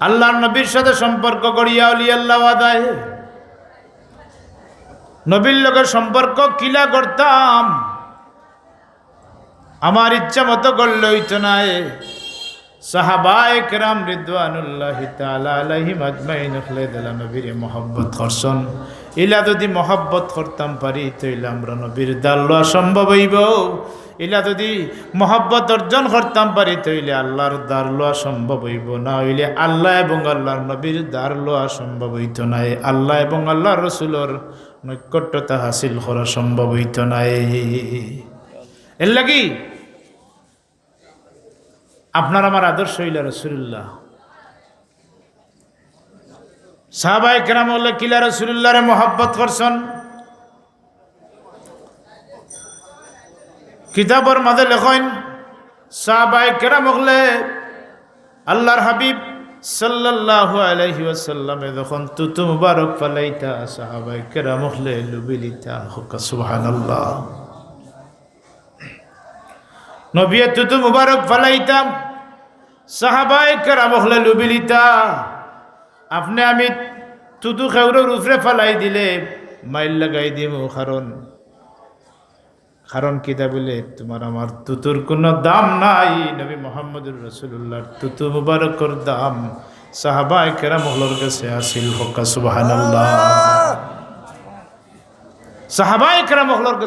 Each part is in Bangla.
আল্লাহর নবীর সাথে সম্পর্ক করিয়া আউলিয়াল্লাহ আদায় নবীর লোকের সম্পর্ক কিলা করতাম, আমার ইচ্ছা মতো করলে হইতো না। সাহাবায়ে কেরাম রিদওয়ানুল্লাহি তাআলা আলাইহিম আজমাইন খলেদলা নবীর মহব্বত করছেন। ইলা যদি মহব্বত করতাম পারি তাইলে আমরা নবীর দার লওয়া সম্ভব হইব। ইলা যদি মহব্বত অর্জন করতাম পারি তাইলে আল্লাহর দার লওয়া সম্ভব হইব। না হইলে আল্লাহ এবং আল্লাহর নবীর দার লওয়া সম্ভব হইত না। আল্লাহ এবং আল্লাহর রসুলের নৈকট্যতা হাসিল করা সম্ভব হইত না। এর লাগি আপনার আমার আদর্শ হইল রাসূলুল্লাহ। সাহাবায়ে কেরাম হলে কিলা রাসূলুল্লাহরে মহব্বত করছেন। কিতাবের মাঝে লেখেন সাহাবায়ে কেরাম হলে আল্লাহর হাবিব সাল্লাল্লাহু আলাইহি ওয়াসাল্লামে যখন তুতু মুবারক ফালাইতা সাহাবায়ে কেরাম হলে লুবিলিতা হুকা সুবহানাল্লাহ। নবী তুতু মুবারক ফালাইতাম সাহাবায়ে কেরাম হলে লুবিলিতা। আপনি আমি তুতু খেউরের উপরে ফালাই দিলে মাইল লাগাই দিব। কারণ কিতা বলে তোমার আমার তুতুর কোনো দাম নাই। নবী মুহাম্মদুর রাসূলুল্লাহর তুতু মুবারকর দাম সাহাবায়ে কেরাম হলোর কাছে আসিল হুকা সুবহানাল্লাহ। সাহাবায়ে কেরাম হলোর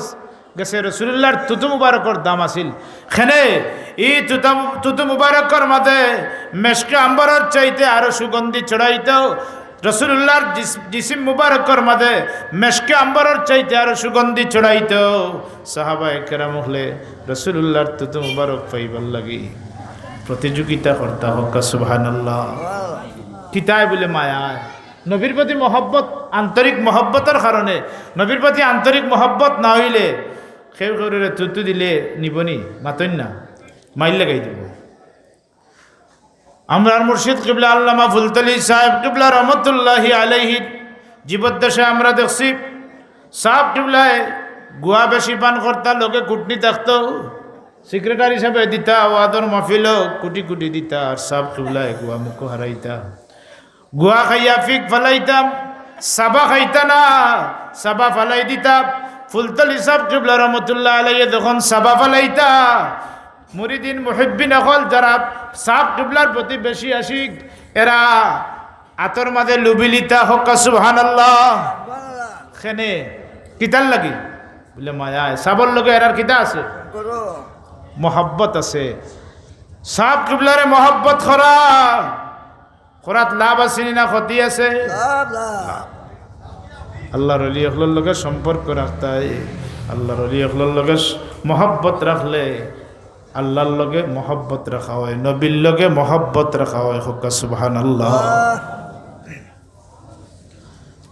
কাছে রাসূলুল্লাহর তুতু মুবারকর দাম আসিল। খেনে এই তুতু মুবারকর মাঝে মেশকে আম্বরের চাইতে আরো সুগন্ধি ছড়াইতো। রাসূলুল্লাহর জিসিম মুবারকর মাঝে মেশকে আম্বরের চাইতে আরো সুগন্ধি ছড়াইতো। সাহাবায়ে কেরাম হলে রাসূলুল্লাহর তুতু মুবারক পাইবার লাগি প্রতিযোগিতা করতা হুকা সুবহানাল্লাহ। কিতায় বলে মায়া নবীর প্রতি মহব্বত, আন্তরিক মহব্বতের কারণে। নবীর প্রতি আন্তরিক মহব্বত না হইলে খেউ খেউরে তুতু দিলে নিবনি, মাতন না, মাইল লাগাই দিব। আমরার মুর্শিদ কিবলা আল্লামা ফুলতলি সাহেব কিবলা রহমতুল্লাহি আলাইহি জীবদ্দশায় আমরা দেখছি সাহেব কিবলায় গুয়া বেশি পান করতা, লোকে কুটনি থাকতো, সেক্রেটারি হিসাবে দিতা, ওয়াদর মাহফিল কোটি কোটি দিতা। আর সাহেব কিবলায় গুয়া মুখ হারাইতা, গুয়া খাইয়া ফিক ফালাইতাম, সাবা খাইতা না, সাবা ফালাই দিতা। ফুলতলি সাহেব কিবলা রহমতুল্লাহ আলাইহি যখন সাবা ফালাইতা, মুরিদিন মুহিব্বিন হল যারা সাহেব কিবলার প্রতি বেশি আশিক, এরা আতর মাঝে লুবিলিতা হুকা সুবহানাল্লাহ। খেনে কিতার লাগি বলে মায়া সাবর লোকে এরার কিতা আছে, মহব্বত আছে। সাহেব কিবলারে মহব্বত করাত লাভ আছে না ক্ষতি আছে? আল্লাহর ওলি হলোর লগে সম্পর্ক রাখতাই। আল্লাহর ওলি হলোর লগে মহব্বত রাখলে আল্লাহর লগে মহব্বত রাখা হয়, নবীর লগে মহব্বত রাখা হয় হুকা সুবহানাল্লাহ।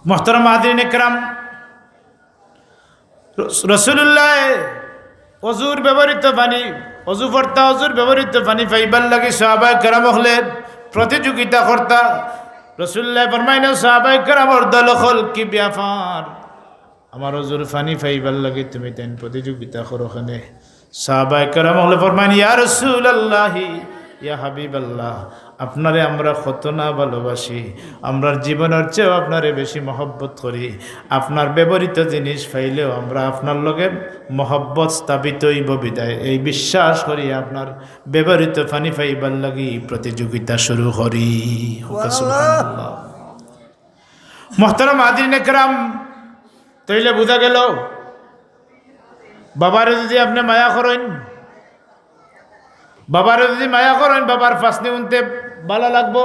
মুহতারাম হাজিরিন ইকরাম, রাসূলুল্লাহ ওযুর ব্যবহৃত পানি, ওযু করতা, ওযুর ব্যবহৃত পানি পাইবার লাগে সাহাবায়ে কেরাম হলে প্রতিযোগিতা করতা। রাসূলুল্লাহ ফরমাইলেন সাহাবায়ে কেরামর দল হল কি ব্যাপার, আমার ওযুর পানি পাইবার লাগে তুমি তেন প্রতিযোগিতা করো। খানে সাহাবায়ে কেরাম হলে ফরমাইন ইয়া রাসূলুল্লাহ ইয়া হাবিবাল্লাহ, আপনারে আমরা কত না ভালোবাসি, আমরার জীবনের চেয়েও আপনারে বেশি মহব্বত করি। আপনার ব্যবহৃত জিনিস পাইলেও আমরা আপনার লগে মহব্বত স্থাপিত হইব বিদায় এই বিশ্বাস করি আপনার ব্যবহৃত পানি পাইবার লাগি প্রতিযোগিতা শুরু করি। সুবহানাল্লাহ। মুহতারাম হাজিরিন ইকরাম, তাইলে বুঝা গেল বাবারে যদি আপনি মায়া করেন, বাবারে যদি মায়া করেন, বাবার ফাঁসনি উনতে ভালো লাগবো।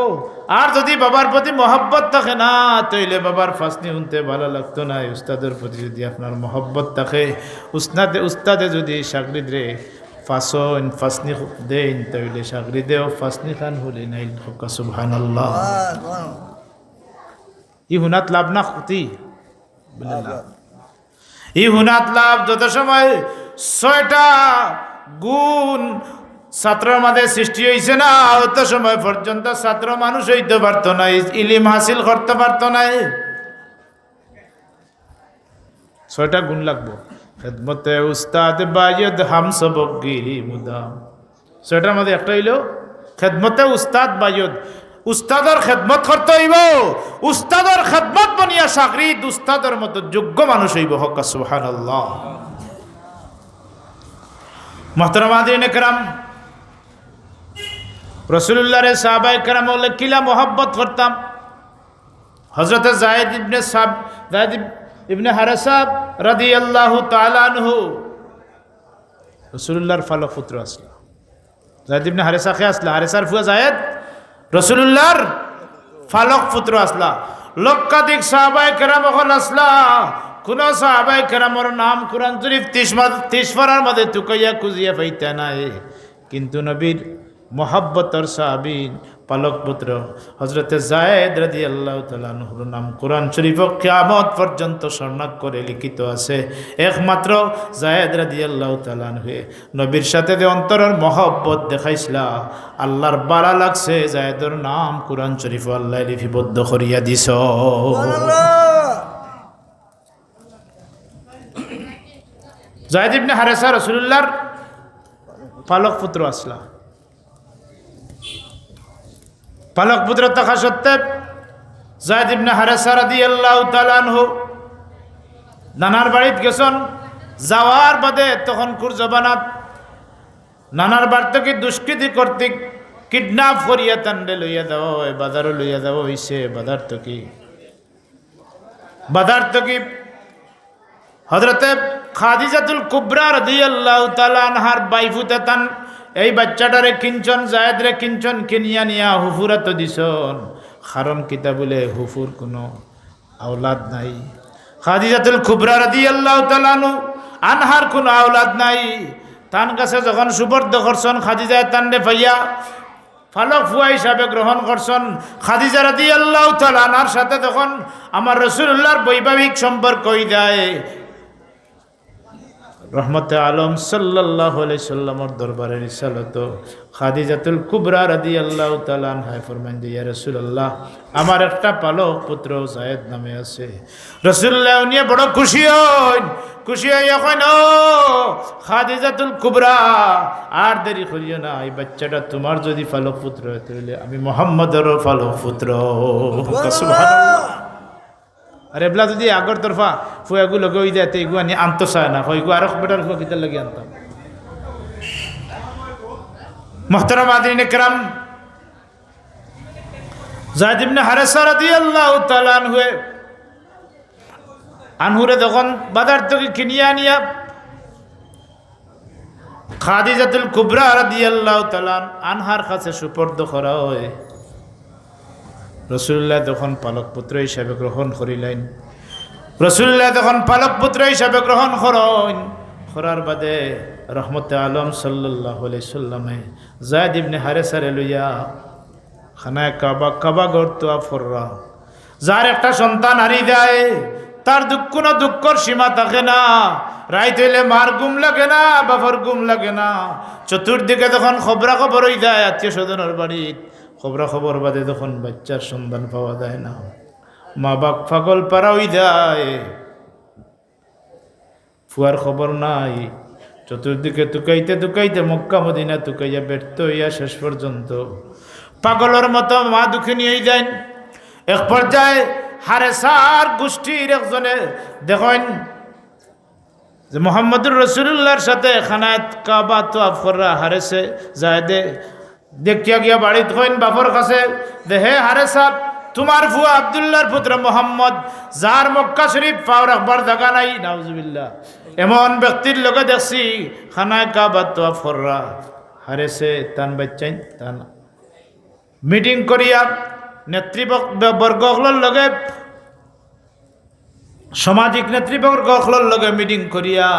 আর যদি বাবার প্রতি মহব্বত থাকে না, তাইলে বাবার ফাঁসনি উনতে ভালো লাগতো না। উস্তাদের প্রতি যদি আপনার মহব্বত থাকে, উস্তাদে যদি সাগরিদ রে ফাঁসনি দেন, তাইলে সাগরিদেও ফাঁসনি খান হলে নাই হুকা সুবহানাল্লাহ। ই হুনাত লাভ না ক্ষতি, ই হুনাত লাভ। যত সময় 6টা গুণ ছাত্রের মাঝে সৃষ্টি হয়েছে না, অত সময় পর্যন্ত ছাত্র মানুষ হইতে পারত না, ইলিম হাসিল করতে পারত না। 6টা গুণ লাগবো। খেদমতে উস্তাদ বায়দ হাম সবক গিরি মুদাম, 6টার মধ্যে একটা হইল খেদমতে উস্তাদ বায়দ। উস্তাদর খেদমত করতে হইব, উস্তাদর খেদমত বনিয়া চাকরিত উস্তাদর মতো যোগ্য মানুষ হইব। হক সুবহানাল্লাহ। মুহতারাম হাজিরিন কিরাম, রাসূলুল্লাহর সাহাবায়ে কেরাম বলে কিলা মোহাব্বত করতাম। হযরত যায়েদ ইবনে হারেসা রাদিয়াল্লাহু তাআলা আনহু রাসূলুল্লাহর ফালক পুত্র আসলা। যায়েদ ইবনে হারেসা কে আসলা? হারেসার ফুয়া যায়েদ রাসূলুল্লাহর ফালক পুত্র আসলা। লক্ষাধিক সাহাবায়ে কেরাম এখন আসলা। কোন সাহাবায়ে কেরামের নাম কুরআন শরীফ 30 পারার মধ্যে তুকাইয়া খুঁজিয়া পাইতা নাই, কিন্তু নবীর মোহাব্বতর সাহাবী পালক পুত্র হযরতে যায়েদ রাদিয়াল্লাহু তাআলা আনহুর নাম কুরআন শরীফ কিয়ামত পর্যন্ত স্বর্ণাক্ষরে লিখিত আছে। একমাত্র যায়েদ রাদিয়াল্লাহু তাআলা আনহু নবীর সাথে যে অন্তরের মোহাব্বত দেখাইছিলা, আল্লাহর বালা লাগছে, যায়েদের নাম কুরআন শরীফ আল্লাহ লিপিবদ্ধ করিয়া দিছ। যায়েদ ইবনে হারেসা রাসূলুল্লাহর পালক পুত্র আসলা। পালক পুত্র থাকা সত্ত্বে যায়েদ ইবনে হারেসা রাদিয়াল্লাহু তাআলা আনহু নানার বাড়িত গেছেন। যাওয়ার বাদে তখন কুরজবানাত নানার বাড়ি থেকে দুষ্কৃতি কর্তৃক কিডন্যাপ করিয়া তান্ডে লইয়া দেওয়া হয়, বাজারে লইয়া দেওয়া হইছে। বাজার থেকে হযরতে খাদিজাতুল কুবরা রাদিয়াল্লাহু তাআলা আনহার বাইফুতে তান এই বাচ্চাটারে কিনছন, যায়েদরে কিনছন, কিনিয়া নিয়া হুফুরাত দিছন। কারণ কিতা বলে হুফুর কোনো আওলাদ নাই। খাদিজাতুল কুবরা রাদিয়াল্লাহু তাআলা আনহার কোনো আওলাদ নাই। তান কাছে যখন সুবর্দ করছন, খাদিজা তান্ডে পাইয়া ফালক ফুয়া হিসাবে গ্রহণ করছন। খাদিজা রাদিয়াল্লাহু তাআলা আনহার সাথে তখন আমার রাসূলুল্লাহর বৈবাহিক সম্পর্ক হয়ে যায়। রহমতে আলম সাল্লাল্লাহু আলাইহি সাল্লামের দরবারে রিসালত খাদিজাতুল কুবরা রাদিয়াল্লাহু তাআলা আনহা ফরমান যে ইয়া রাসূলুল্লাহ, আমার একটা পালক পুত্র যায়েদ নামে আছে। রাসূলুল্লাহ নিয়ে বড় খুশি হইয়া কইন, ও খাদিজাতুল কুবরা, আর দেরি করিও না, এই বাচ্চাটা তোমার যদি পালক পুত্র হয় তাহলে আমি মুহাম্মদেরও পালক পুত্র। সুবহানাল্লাহ। আর এবলা যদি আগর তরফা ফুয়াগুলো গই যায় তো এগুলো নিয়ে আনতে চায় না, হইগু আরো বেটার ফুয়া কিতার লাগে আনতাম। মুহতারাম হাজিরিন কিরাম, যায়েদ ইবনে হারেসা রাদিয়াল্লাহু তাআলা আনহুরে যখন বাজার থেকে কিনিয়া নিয়া খাদিজাতুল কুবরা রাদিয়াল্লাহু তাআলা আনহার কাছে সুপর্দ করা হয়, রাসূলুল্লাহ তখন পালক পুত্র হিসাবে গ্রহণ করিলেন। রাসূলুল্লাহ তখন পালক পুত্র হিসাবে গ্রহণ করার বাদে রহমতে আলম সাল্লাল্লাহু আলাইহি সাল্লামে যায়েদ ইবনে হারেসারে লইয়া খানায় কাবা গড়তো ফররা। যার একটা সন্তান হারিয়ে যায়, তার কোনো দুঃখর সীমা থাকে না। রাইত হইলে মার গুম লাগে না, বাবার গুম লাগে না। চতুর্দিকে তখন খবর হয়ে যায় আত্মীয় স্বজনের বাড়িত। খবর বাদে তখন বাচ্চার সন্ধান পাওয়া যায় না, মা বাপ পাগল পারা হয়ে যায়, ফুয়ার খবর নাই। চতুর্দিকে তুকাইতে মক্কা মদিনা তুকাইয়া ব্যর্থ হইয়া শেষ পর্যন্ত পাগলের মতো মা দুঃখিনী হয়ে যায়। এক পর্যায়ে হারেসার গোষ্ঠীর একজনে দেখেন যে মুহাম্মদুর রাসূলুল্লাহর সাথে খানাত কাবা তোয়াফ করা হারেসে যায়েদে দেখিয়া গিয়া বাড়িত হইন বাপর কাছে, হে হারেসা, তোমার ফুয়া আব্দুল্লাহর পুত্র মোহাম্মদ, যার মক্কা শরীফ পাও রাখবার জায়গা নাই, নাউজুবিল্লাহ, এমন ব্যক্তির লোকে দেখছি খানায় কাবা তোয়াফ করা। হারেসে তান বাচ্চাই তান মিটিং করিয়া নেতৃবর্গগুলোর লগে, সামাজিক নেতৃবর্গগুলোর লগে মিটিং করিয়া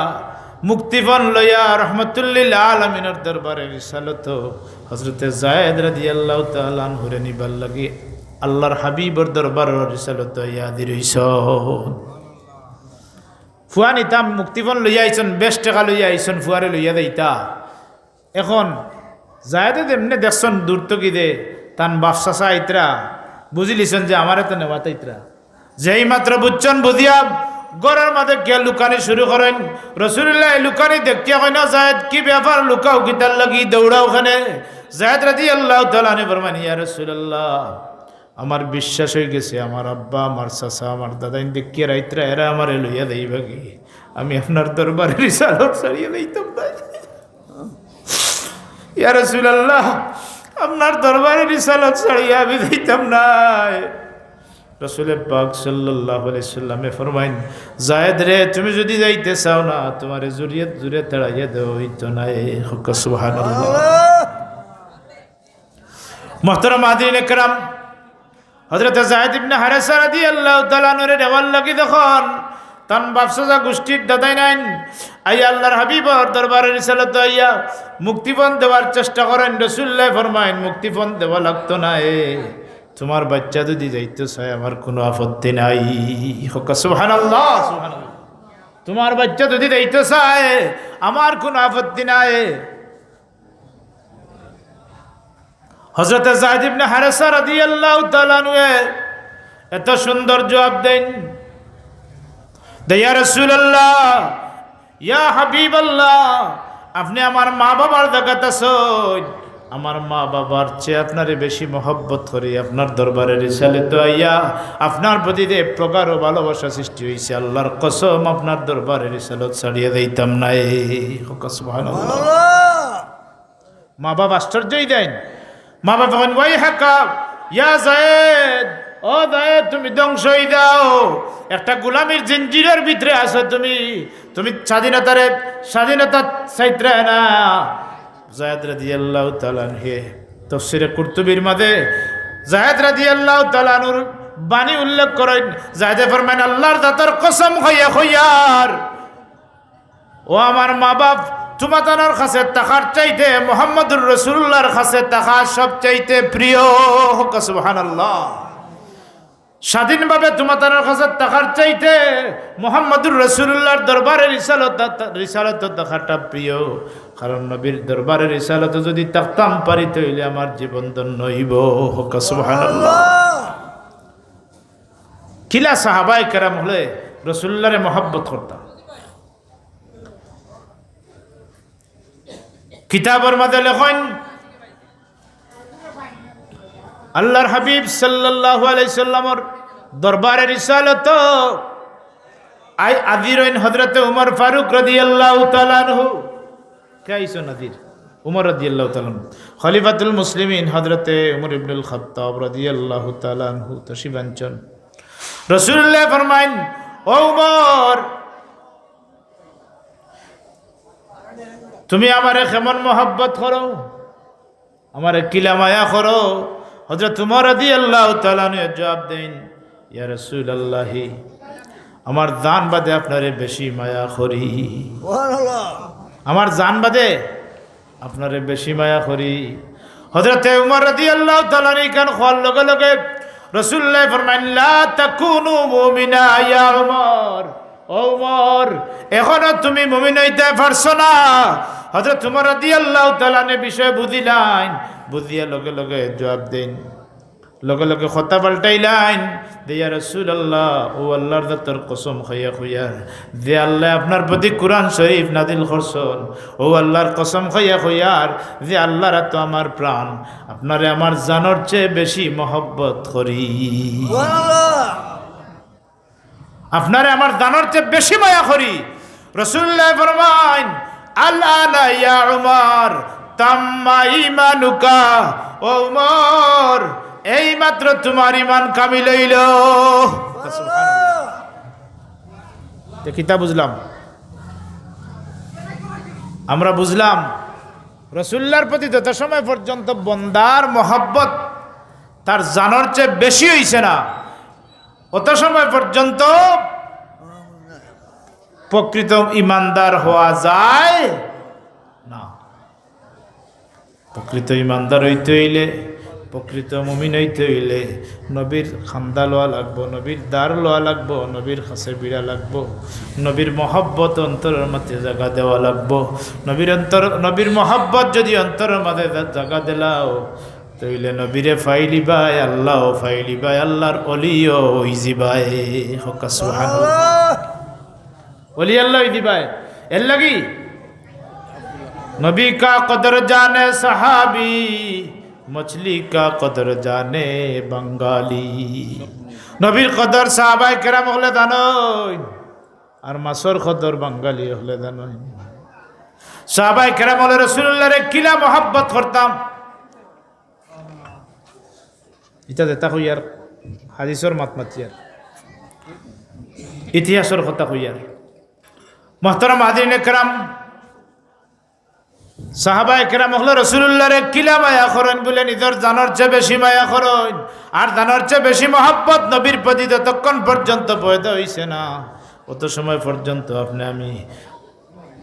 মুক্তিপণ লইয়া রহমতুল্লিল আলমিনের দরবারে রিসালত হযরতে যায়েদ রাদিয়াল্লাহু তাআলা আনহুরে নিবার লাগি আল্লাহর হাবিবর দরবারে রিসালত ইয়াদি রইছ। ফুয়া নিতাম মুক্তিপণ লইয়া আইছন, বেশ টাকা লইয়া আইছন, ফুয়ারে লইয়া দেইতা। এখন যায়েদে এমনি দেখছন দূর তো দে তান বাপসাসা আইতরা বুঝি লিছেন যে আমারে তো নেওয়া তাইতরা। যেই মাত্র বুঝছেন বুঝিয়া গড়ের মাঝে গিয়া লুকানি শুরু করেন। রাসূলুল্লাহ লুকানি দেখিয়া কয় না যায়েদ কি ব্যাপার লুকাও কিতার লাগি দৌড়াও ওখানে। যায়েদ রাদিয়াল্লাহু তাআলা আনহু ফরমান ইয়া রাসূলুল্লাহ আমার বিশ্বাস হয়ে গেছে আমার আব্বা আমার চাচা আমার দাদাইন দেখিয়া রাইতরা এরা আমারে লইয়া দেইবা কি আমি আপনার দরবারে রিসালাত ছাড়িয়ে লইতাম না। ইয়া রাসূলুল্লাহ আপনার দরবারে রিসালাত ছাড়িয়ে আমি দিতাম না। রাসূল পাক সাল্লাল্লাহু আলাইহি সাল্লামে ফরমাইন যায়েদ রে তুমি যদি যাইতে চাও না তোমার জুরিয়ত জুরে তাড়াইয়া দেও হইতো না। হক সুবহানাল্লাহ। মুহতারাম হাজিরিন کرام হযরত যায়েদ ইবনে হারেসা রাদিয়াল্লাহু তাআলা আনহুর দেওয়াল লাগি যখন তান বাপসাজা গোষ্ঠীর দাদাই নাইন আইয়া আল্লাহর হাবিবর দরবারে রিসালাত আইয়া মুক্তিপণ দেওয়ার চেষ্টা করেন। রাসূলুল্লাহ ফরমাইন মুক্তিপণ দেওয়া লাগতো না তোমার বাচ্চা যদি যাইতে চায় আমার কোনো আপত্তি নাই। হক সুবহানাল্লাহ সুবহানাল্লাহ। তোমার বাচ্চা যদি যাইতে চায় আমার কোনো আপত্তি নাই। হযরত যায়েদ ইবনে হারেসা রাদিয়াল্লাহু তাআলা আনহু এত সুন্দর জবাব দেন ইয়া রাসূলুল্লাহ ইয়া হাবিবাল্লাহ আপনি আমার মা বাবার দেখাতেছেন আমার মা বাবার চেয়ে আপনারে বেশি মহব্বত করি আপনার দরবারে রিসালাত আইয়া আপনার প্রতি যে প্রগাঢ় ভালোবাসা সৃষ্টি হয়েছে আল্লাহর কসম আপনার দরবারে রিসালাত ছাড়িয়ে দিতাম না। সুবহানাল্লাহ। মা বাবা আশ্চর্যই দেন। মা বাবা বলেন ওয়াই হাকা ইয়া যায়েদ ও যায়েদ তুমি ধ্বংস হয়ে যাও একটা গোলামির জিঞ্জিরের ভিতরে আছো তুমি তুমি স্বাধীনতা চাইত্রা না। যায়েদ রাদিয়াল্লাহু তাআলা আনহু তাফসীরে কুরতুবীর মাঝে যায়েদ রাদিয়াল্লাহু তাআলা আনহুর বাণী উল্লেখ করেন। যায়েদে ফরমান আল্লাহর জাতের কসম হইয়া হইয়ার ও আমার মা বাপ তোমাদের কাছে টাকার চাইতে মুহাম্মদুর রাসূলুল্লাহর কাছে টাকা সব চাইতে প্রিয়। হক সুবহানাল্লাহ। স্বাধীনভাবে তোমাদের কাছে টাকার চাইতে মুহাম্মদুর রাসূলুল্লাহর দরবারে রিসালাত টাকাটা প্রিয়। কারণ নবীর দরবারে রিসালাত যদি থাকতাম পারিতে হইলে আমার জীবন ধন্য হইব। হক সুবহানাল্লাহ। কিলা সাহাবায়ে কেরাম হলে রাসূলুল্লাহরে মহব্বত করতাম। কিতাবের মধ্যে লেখেন আল্লাহর হাবিব সাল্লাল্লাহু আলাইহি সাল্লামের দরবারে রিসালাত আই আদিরইন হযরত উমর ফারুক রাদিয়াল্লাহু তাআলা আনহু কাইসো নাদির উমর রাদিয়াল্লাহু তাআলা খলিফাতুল মুসলিমিন হযরত উমর ইবনুল খাত্তাব রাদিয়াল্লাহু তাআলা আনহু তশিবাঞ্চন রাসূলুল্লাহ ফরমাইন ও উমর তুমি আমারে কেমন মহব্বত করো আমারে কিলা মায়া করো। হযরত উমর রাদিয়াল্লাহু তাআলা আনহু জবাব দেন ইয়া রাসূলুল্লাহ আমার জান বাদে আপনারে বেশি মায়া করি। সুবহানাল্লাহ। আমার জান বাদে আপনারে বেশি মায়া করি। হযরত উমর রাদিয়াল্লাহু তাআলা আনহু কান খোয়ার লগে লগে রাসূলুল্লাহ ফরমাইন লা তাকুনু মুমিনা ইয়া উমর ও উমর এখনো তুমি মুমিন হইতে পারছো না। হযরত উমর রাদিয়াল্লাহু তাআলা নে বিষয় বুঝিলেন বুঝিয়া লগে লগে জবাব দেন লগে লগে কথা পাল্টাইলেন ইয়া রাসূলুল্লাহ ও আল্লাহর জাতের কসম খাইয়া খাইয়া যে আল্লাহ আপনার প্রতি কোরআন শরীফ নাযিল করছেন ও আল্লাহর কসম খাইয়া খাইয়া যে আল্লাহর তো আমার প্রাণ আপনারে আমার জানের চেয়ে বেশি মহব্বত করি। সুবহানাল্লাহ। আপনারে আমার জানের চেয়ে বেশি মায়া করি। রাসূলুল্লাহ ফরমাইন আল্লানা ইয়া উমর তাম্মা ঈমানুকা ও উমর এই মাত্র তোমার ঈমান কামিল হইল। সুবহানাল্লাহ। কিতা বুঝলাম আমরা বুঝলাম রাসূলুল্লাহর প্রতি যত সময় পর্যন্ত বন্দার মহব্বত তার জানের চেয়ে বেশি হইছে না অত সময় পর্যন্ত প্রকৃত ইমানদার হওয়া যায় না। প্রকৃত ইমানদার হইতে হইলে প্রকৃত মুমিন হইতে হইলে নবীর খান্দা লওয়া লাগবো নবীর দ্বার লওয়া লাগবো নবীর কাছে বিড়া লাগবো নবীর মহব্বত অন্তরের মাঝে জায়গা দেওয়া লাগবো। নবীর মহব্বত যদি অন্তরের মাঝে জায়গা দিলাও তইলে নবীরে ফাইলি বাই আল্লাহ ফাইলি বাই আল্লাহর অলিও ইজি বাই। হক সুবহানাল্লাহ। ওলি আল্লাহ দিবাই এর লাগি নবী কা কদর জানে সাহাবি মছলি কা কদর জানে বাঙালি নবীর কদর সাহাবায়ে কেরাম হলে জানোই আর মাসর কদর বাঙালি হলে জানোই সাহাবায়ে কেরাম হলে রাসূলুল্লাহরে কিলা মোহাব্বত করতাম এটা দেতা কইয়ার হাদিসর মাতমাতিয়ার ইতিহাসের কথা কইয়ার মুহতারাম হাজিরিন کرام সাহাবায়ে কেরাম হলো রাসূলুল্লাহরে কিলা মায়া করেন বলে নিজের জানার চেয়ে বেশি মায়া করেন আর জানার চেয়ে বেশি মহব্বত নবীর প্রতি যতক্ষণ পর্যন্ত পয়দা হইছে না অত সময় পর্যন্ত আপনি আমি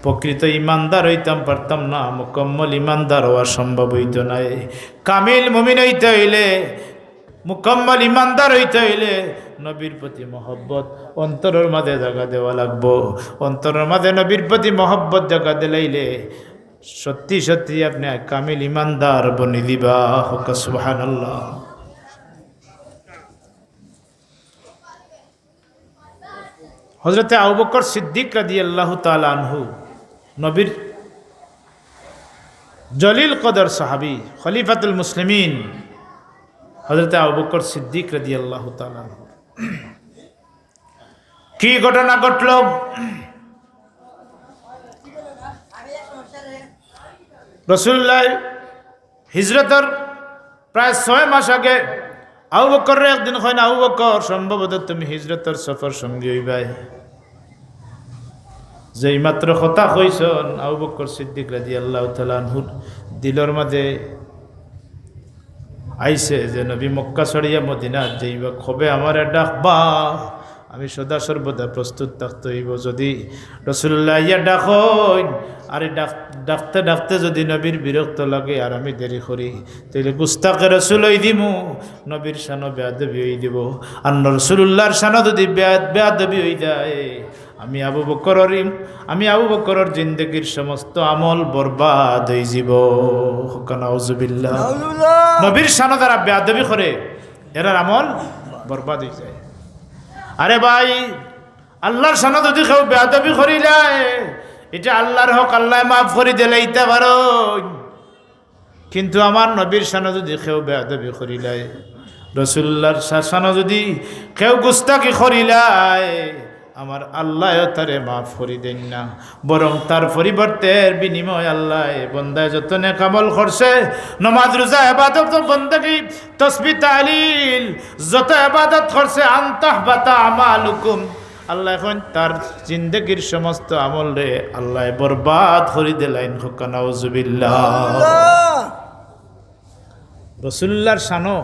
প্রকৃত ইমানদার হইতাম পারতাম না মুকম্মল ইমানদার হওয়া সম্ভব হইত না কামিল মুমিন হইতে হইলে মুকম্মল ইমানদার হইতে হইলে নবীর প্রতি মহব্বত অন্তরের মাঝে জায়গা দেওয়া লাগবো অন্তরের মাঝে নবীর প্রতি মহব্বত জায়গা দিলাইলে সত্যি সত্যি আপনি কামিল ইমানদার বনি দিবা হোক সুবহানাল্লাহ হযরতে আবু বকর সিদ্দিক রাদিয়াল্লাহু তাআলা আনহু নবীর জলিল কদর সাহাবী খলিফাতুল মুসলিমিন হযরতে আবু বকর সিদ্দিক রাদিয়াল্লাহু তাআলা আনহু কি ঘটনা ঘটল রাসূলুল্লাহ হিজরতের প্রায় 6 মাস আগে আবু বকরের একদিন কয় না আবু বকর সম্ভবত তুমি হিজরতের সফর সঙ্গী হইবাই যেই মাত্র কথা কইছন আবু বকর সিদ্দিক রাদিয়াল্লাহু তাআলা আনহু দিলের মাঝে আইছে যে নবী মক্কা ছড়িয়া মদিনা যাইবা কবে আমারে ডাকবা আমি সদা সর্বদা প্রস্তুত থাকতে হইব যদি রাসূলুল্লাহ ইয়া ডাকইন আরে ডাকতে ডাকতে যদি নবীর বিরক্ত লাগে আর আমি দেরি করি তাহলে গুস্তাকে রাসূল হই দিমু নবীর শান বেয়াদবি হই দিব আর রাসূলুল্লাহর শান যদি বেয়াদবি হই যায় আমি আবু বকরের জিন্দেগীর সমস্ত আমল বরবাদ হয়ে যাব নাউজুবিল্লাহ নবীর শান দ্বারা বেয়াদবি করে এরার আমল বরবাদ হয়ে যায় আরে ভাই আল্লাহর শান যদি কেউ বেয়াদবি করিলায় এটা আল্লাহর হক আল্লাহ মাফ করে দিলে ইতে পারো কিন্তু আমার নবীর শান যদি কেউ বেয়াদবি করিলায় রাসূলুল্লাহর শান যদি কেউ গুস্তাখি করিলায় আমার আল্লাহ তারে মাফ করি দেন না বরং তার পরিবর্তের বিনিময় আল্লাহ বন্দায় যত নেক আমল করছে নামাজ রোজা ইবাদত বندگی তাসবিহ তাহলিল যত ইবাদত করছে আনতাহবাতা আমালুকুম আল্লাহ এখন তার জিন্দেগীর সমস্ত আমল রে আল্লাহ বরবাদ করে দিলেন হুক নাউজুবিল্লাহ রাসূলুল্লাহর শানো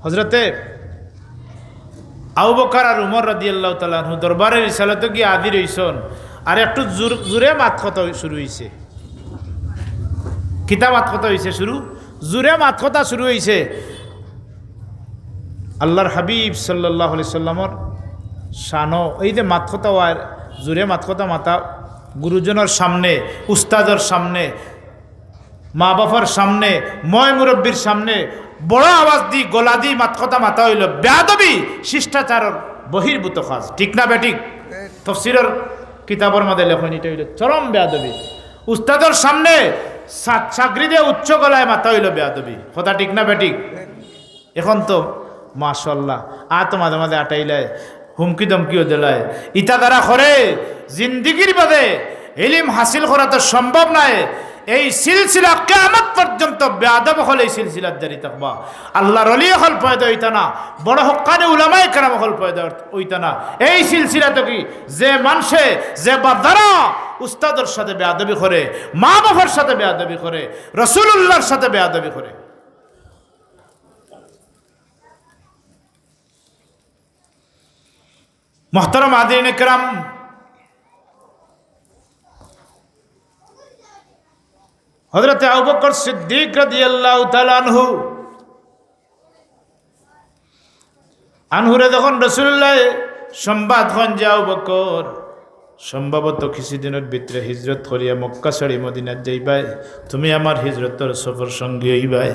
হযরতে আবু বকর আর উমর রাদিয়াল্লাহু তাআলা আনহু দরবারে রিসালাতে গিয়ে হাজির হইছেন আর একটু জোরে মাত কথা শুরু হইছে কিতাব মাত কথা হইছে জোরে মাত কথা শুরু হইছে আল্লাহর হাবিব সাল্লাল্লাহু আলাইহি সাল্লামর শানো এই যে মাত কথা আর জোরে মাত কথা মাতা গুরুজনের সামনে উস্তাদের সামনে মা বাবার সামনে ময় মুরব্বীর সামনে বড় আওয়াজ দি গলা দি মাতকতা মাথা হইল বেয়াদবি শিষ্টাচারের বহির্ভূত কাজ ঠিক না বেঠিক তাফসীরের কিতাবের মধ্যে লেখন এটা হইল চরম বেয়াদবি উস্তাদের সামনে ছাত্রীদের উচ্চ গলায় মাথা হইল বেয়াদবি কথা ঠিক না বেঠিক এখন তো মাশাআল্লাহ তো মাঝে মাঝে আটাইলায় হুমকি দমকিও দিলায় ইটা দ্বারা করে জিন্দিগির বাদে ইলম হাসিল করা তো সম্ভব নয় এই সিলসিলা কিয়ামত পর্যন্ত বেয়াদব হলে এই সিলসিলার জারি থাকবা আল্লাহর ওলি হল পয়দা হইতা না বড় হক্কানে উলামায়ে কেরাম হল পয়দা হইতা না এই সিলসিলা তো কি যে মানুষে যে বাদারা উস্তাদের সাথে বেয়াদবি করে মা বাবার সাথে বেয়াদবি করে রাসূলুল্লাহর সাথে বেয়াদবি করে মুহতারাম হাজিরিন کرام হযরত আবু বকর সিদ্দিক রাদিয়াল্লাহু তাআলা আনহুরে যখন রাসূলুল্লাহ সংবাদ হন যে আবু বকর সম্ভবত কিছুদিনের ভিতরে হিজরত করিয়া মক্কা ছাড়ি মদিনাত যাইবাই তুমি আমার হিজরতের সফর সঙ্গী হইবাই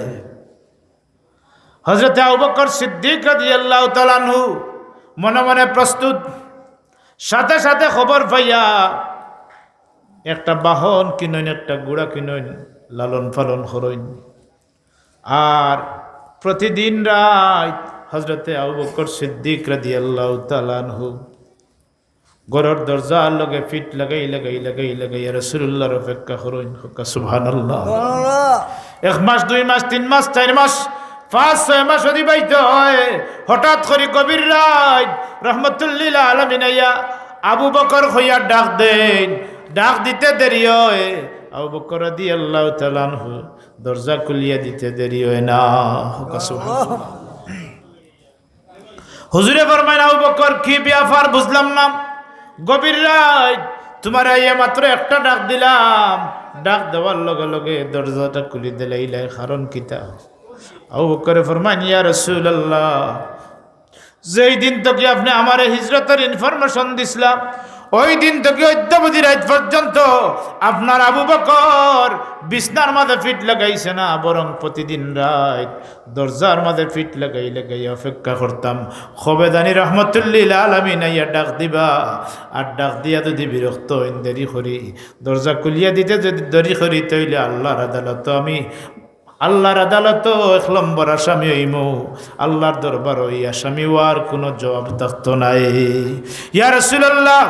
হযরত আবু বকর সিদ্দিক রাদিয়াল্লাহু তাআলা আনহু মনে মনে প্রস্তুত সাথে সাথে খবর পাইয়া একটা বাহন কিনইন, একটা ঘোড়া কিনইন, লালন পালন করইন। আর প্রতিদিন রাত হযরতে আবু বকর সিদ্দিক রাদিয়াল্লাহু তাআলা আনহু ঘরের দরজার লগে ফিট লাগাই রাসূলুল্লাহর অপেক্ষা করইন। সুবহানাল্লাহ। এক মাস, 2 মাস, 3 মাস, 4 মাস, 5-6 মাস অতিবাহিত হয়। হঠাৎ করে গভীর রাত রহমতুল্লিল আলামিন আইয়া আবু বকর হইয়া ডাক দেন। ডাক দিতে দেরি হয়, আবু বকর রাদিয়াল্লাহু তাআলা আনহু দরজা খুলিয়া দিতে দেরি হয় না। সুবহানাল্লাহ। হুজুরে ফরমায়, আবু বকর কি ব্যাপার বুঝলাম না, গভীর রাত তোমার আইয়া মাত্র একটা ডাক দিলাম, ডাক দেওয়ার লগে লগে দরজাটা খুলি দিলাই, কারণ কিতা? আবু বকর ফরমায়, ইয়া রাসূলুল্লাহ, যেই দিন থেকে আপনি আমার হিজরতের ইনফরমেশন দিছিলাম, ওই দিন থেকে অদ্যাবধি রাত পর্যন্ত আপনার আবু বকর বিছনার মাঝে ফিট লাগাইছে না, বরং প্রতিদিন রাত দরজার মাঝে ফিট লাগাই অপেক্ষা করতাম খবেদানি রহমতুল্লিল আলামিন আইয়া ডাক দিবা। আর ডাক দিয়া যদি বিরক্ত হইন, দেরি করি, দরজা খুলিয়া দিতে যদি দেরি করি, তাইলে আল্লাহর আদালত আল্লাহর আদালত 1 নম্বর আসামি হইমু। আল্লাহর দরবার ওই আসামি হওয়ার কোনো জবাব থাকতো নাই। ইয়া রাসূলুল্লাহ,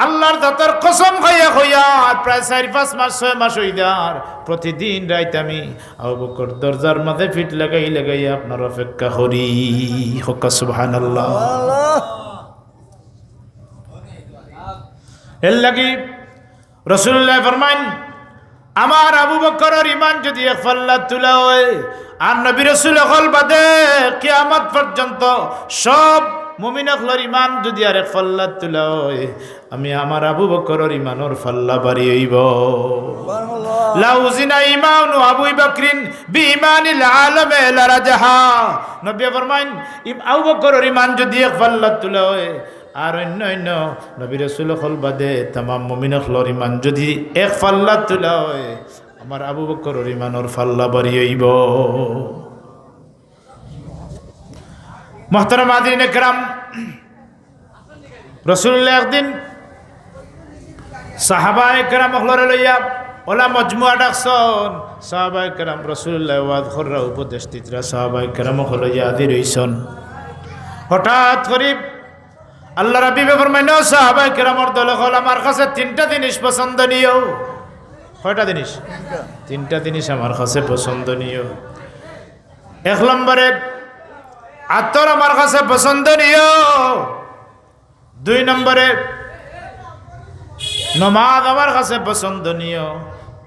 আল্লাহর দাতার কসম খাইয়া প্রায় 4-5 মাস 6 মাস হইদার প্রতিদিন রাত আমি আবু বকর দরজার মাঝে ফিট লাগাই আপনার অপেক্ষা করি। হক সুবহানাল্লাহ। এর লাগি রাসূলুল্লাহ ফরমান, আমার আবু বকরের ঈমান যদি এক পাল্লা তুলা হয়, আর নবী রাসূল হল বাদে কিয়ামত পর্যন্ত সব মুমিন হলর ঈমান যদি আর এক পাল্লা তুলা হয়, আমি আমার আবু বকরের ঈমানের পাল্লা বাড়ি হইব। লাউ জিনা ঈমানু আবু বকরিন বিঈমানিল আলামে লারাজাহা। নবী ফরমান, আবু বকরের ঈমান যদি এক পাল্লা তুলা হয়, আর অন্য নবী রাসূল হল বাদে তামাম মুমিন হলর ঈমান যদি এক পাল্লা তুলা হয়, আমার আবু বকরের ঈমানের পাল্লা বাড়ি হইব। মুহতারাম হাজিরিন کرام, রাসূলুল্লাহ একদিন সাহাবায়ে کرام হলরে লইয়া ওলা মজমুআ ডাকছন। সাহাবায়ে کرام রাসূলুল্লাহ ওয়াজ কররা উপদেশ দিতরা, সাহাবায়ে کرام হলইয়া হাজির হইছন। হঠাৎ করে আল্লাহ রাব্বি ফরমাইন, সাহাবায়ে কেরামের দল হল আমার কাছে 3টা জিনিস পছন্দনীয়। কয়টা জিনিস? 3টা জিনিস আমার কাছে পছন্দনীয়। 1 নম্বরে আতর আমার কাছে পছন্দনীয়। 2 নম্বরে নমাজ আমার কাছে পছন্দনীয়।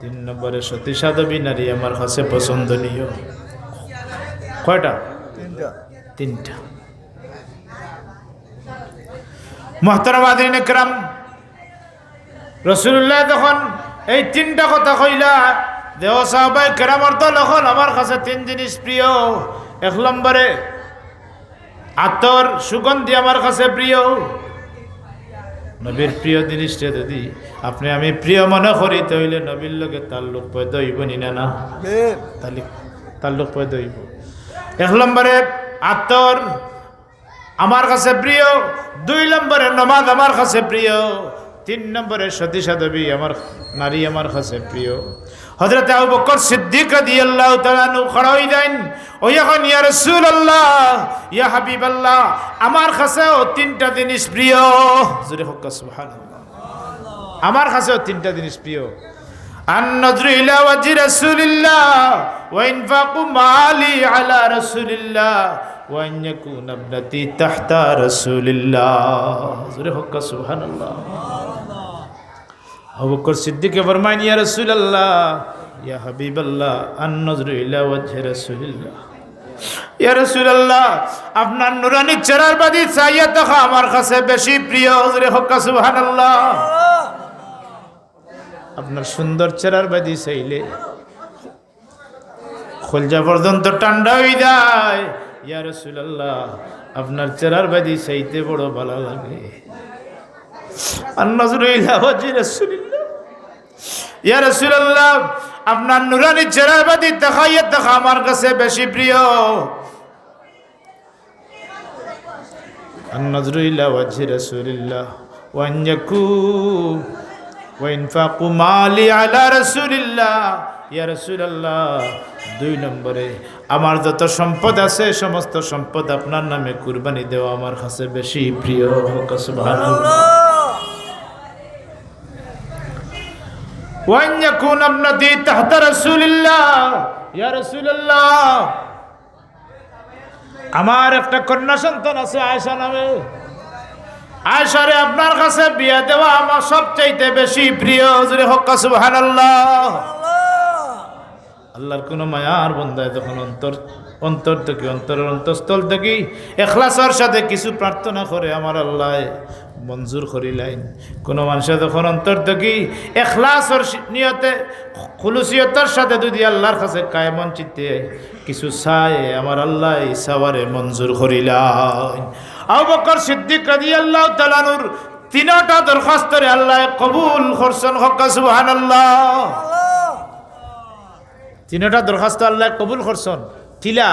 3 নম্বরে সতী সাধবী নারী আমার কাছে পছন্দনীয়। কয়টা? 3টা। মুহতারাম হাজিরিন کرام, রাসূলুল্লাহ যখন এই 3টা কথা কইলা, দেহ সাহাবায়ে কেরামের দল এখন আমার কাছে 3 জিনিস প্রিয়। 1 নম্বরে আতর সুগন্ধি আমার কাছে প্রিয়। নবীর প্রিয় জিনিসটা যদি আপনি আমি প্রিয় মনে করি, তাহলে নবীর লগে তাল্লুক পয়দা হইব নি না? তাল্লুক পয়দা হইব। 1 নম্বরে আতর আমার কাছে প্রিয়। 2 নম্বরে নামাজ আমার কাছে প্রিয়। 3 নম্বরে সতী সাধবী আমার নারী আমার কাছে প্রিয়। হযরত আবু বকর সিদ্দিক রাদিয়াল্লাহু তাআলা আনহু খড়া হই দেন, ও এখন ইয়া রাসূলুল্লাহ, ইয়া হাবিবাল্লাহ, আমার কাছেও 3টা জিনিস প্রিয়। জোরে হোক সুবহানাল্লাহ। আমার কাছেও 3টা জিনিস প্রিয়। আন-নাযরু ইলা ওয়াজহি রাসূলিল্লাহ ওয়া ইনফাকু মালি আলা রাসূলিল্লাহ ওয়া আন ইয়াকুনা ইবনাতি তাহতা রাসূলিল্লাহ। জোরে হোক সুবহানাল্লাহ। আবু বকর সিদ্দিক ফরমায়, ইয়া রাসূলুল্লাহ, ইয়া হাবিবাল্লাহ, আন-নাযরু ইলা ওয়াজহি রাসূলিল্লাহ, ইয়া রাসূলুল্লাহ, আপনার নুরানি চেহারার বাদি চাইয়া দেখা আমার কাছে বেশি প্রিয়। জোরে হোক সুবহানাল্লাহ। আপনার সুন্দর চেহারার বাদি চাইলে কলজা পর্যন্ত ঠান্ডা হয়ে যায়। ইয়া রাসূলুল্লাহ, আপনার চেহারার বাদি চাইতে বড় ভালো লাগে। আন-নাযরু ইলা ওয়াজহি রাসূলিল্লাহ, ইয়া রাসূলুল্লাহ, আপনার নুরানি চেহারার বাদি তাকাইয়া দেখা আমার কাছে বেশি প্রিয়। আন-নাযরু ইলা ওয়াজহি রাসূলিল্লাহ ওয়ানজাকু ওয়াইনফাকু মালি আলা রাসূলিল্লাহ ইয়া রাসূলুল্লাহ। 2 নম্বরে আমার যত সম্পদ আছে সমস্ত সম্পদ আপনার নামে কুরবানি দেওয়া আমার কাছে বেশি প্রিয়। সুবহানাল্লাহ। ওয়ান ইয়াকুন ইবনাতি তাহতা রাসূলিল্লাহ ইয়া রাসূলুল্লাহ। আমার একটা কন্যা সন্তান আছে আয়েশা নামে, আয়েশারে আপনার কাছে বিয়ে দেওয়া আমার সবচাইতে বেশি প্রিয়। জোরে হোক সুবহানাল্লাহ। আল্লাহর কোন মায়ার বান্দায় তখন অন্তর থেকে অন্তরের অন্তঃস্থল থেকে ইখলাসের সাথে কিছু প্রার্থনা করে আমার আল্লাহ মঞ্জুর করিলেন। কোন মানুষে যখন অন্তর থেকে ইখলাসের নিয়তে খুলুসিয়তের সাথে যদি আল্লাহর কাছে কায়মন চিত্তে কিছু চায় আমার আল্লাহ ইসাওয়ারে মঞ্জুর করিলেন। আবু বকর সিদ্দিক রাদিয়াল্লাহু তাআলা আনহুর 3টা দরখাস্তরে আল্লাহ কবুল করছেন। হোক সুবহানাল্লাহ। 3টা দরখাস্ত আল্লাহ কবুল করছেন। কিলা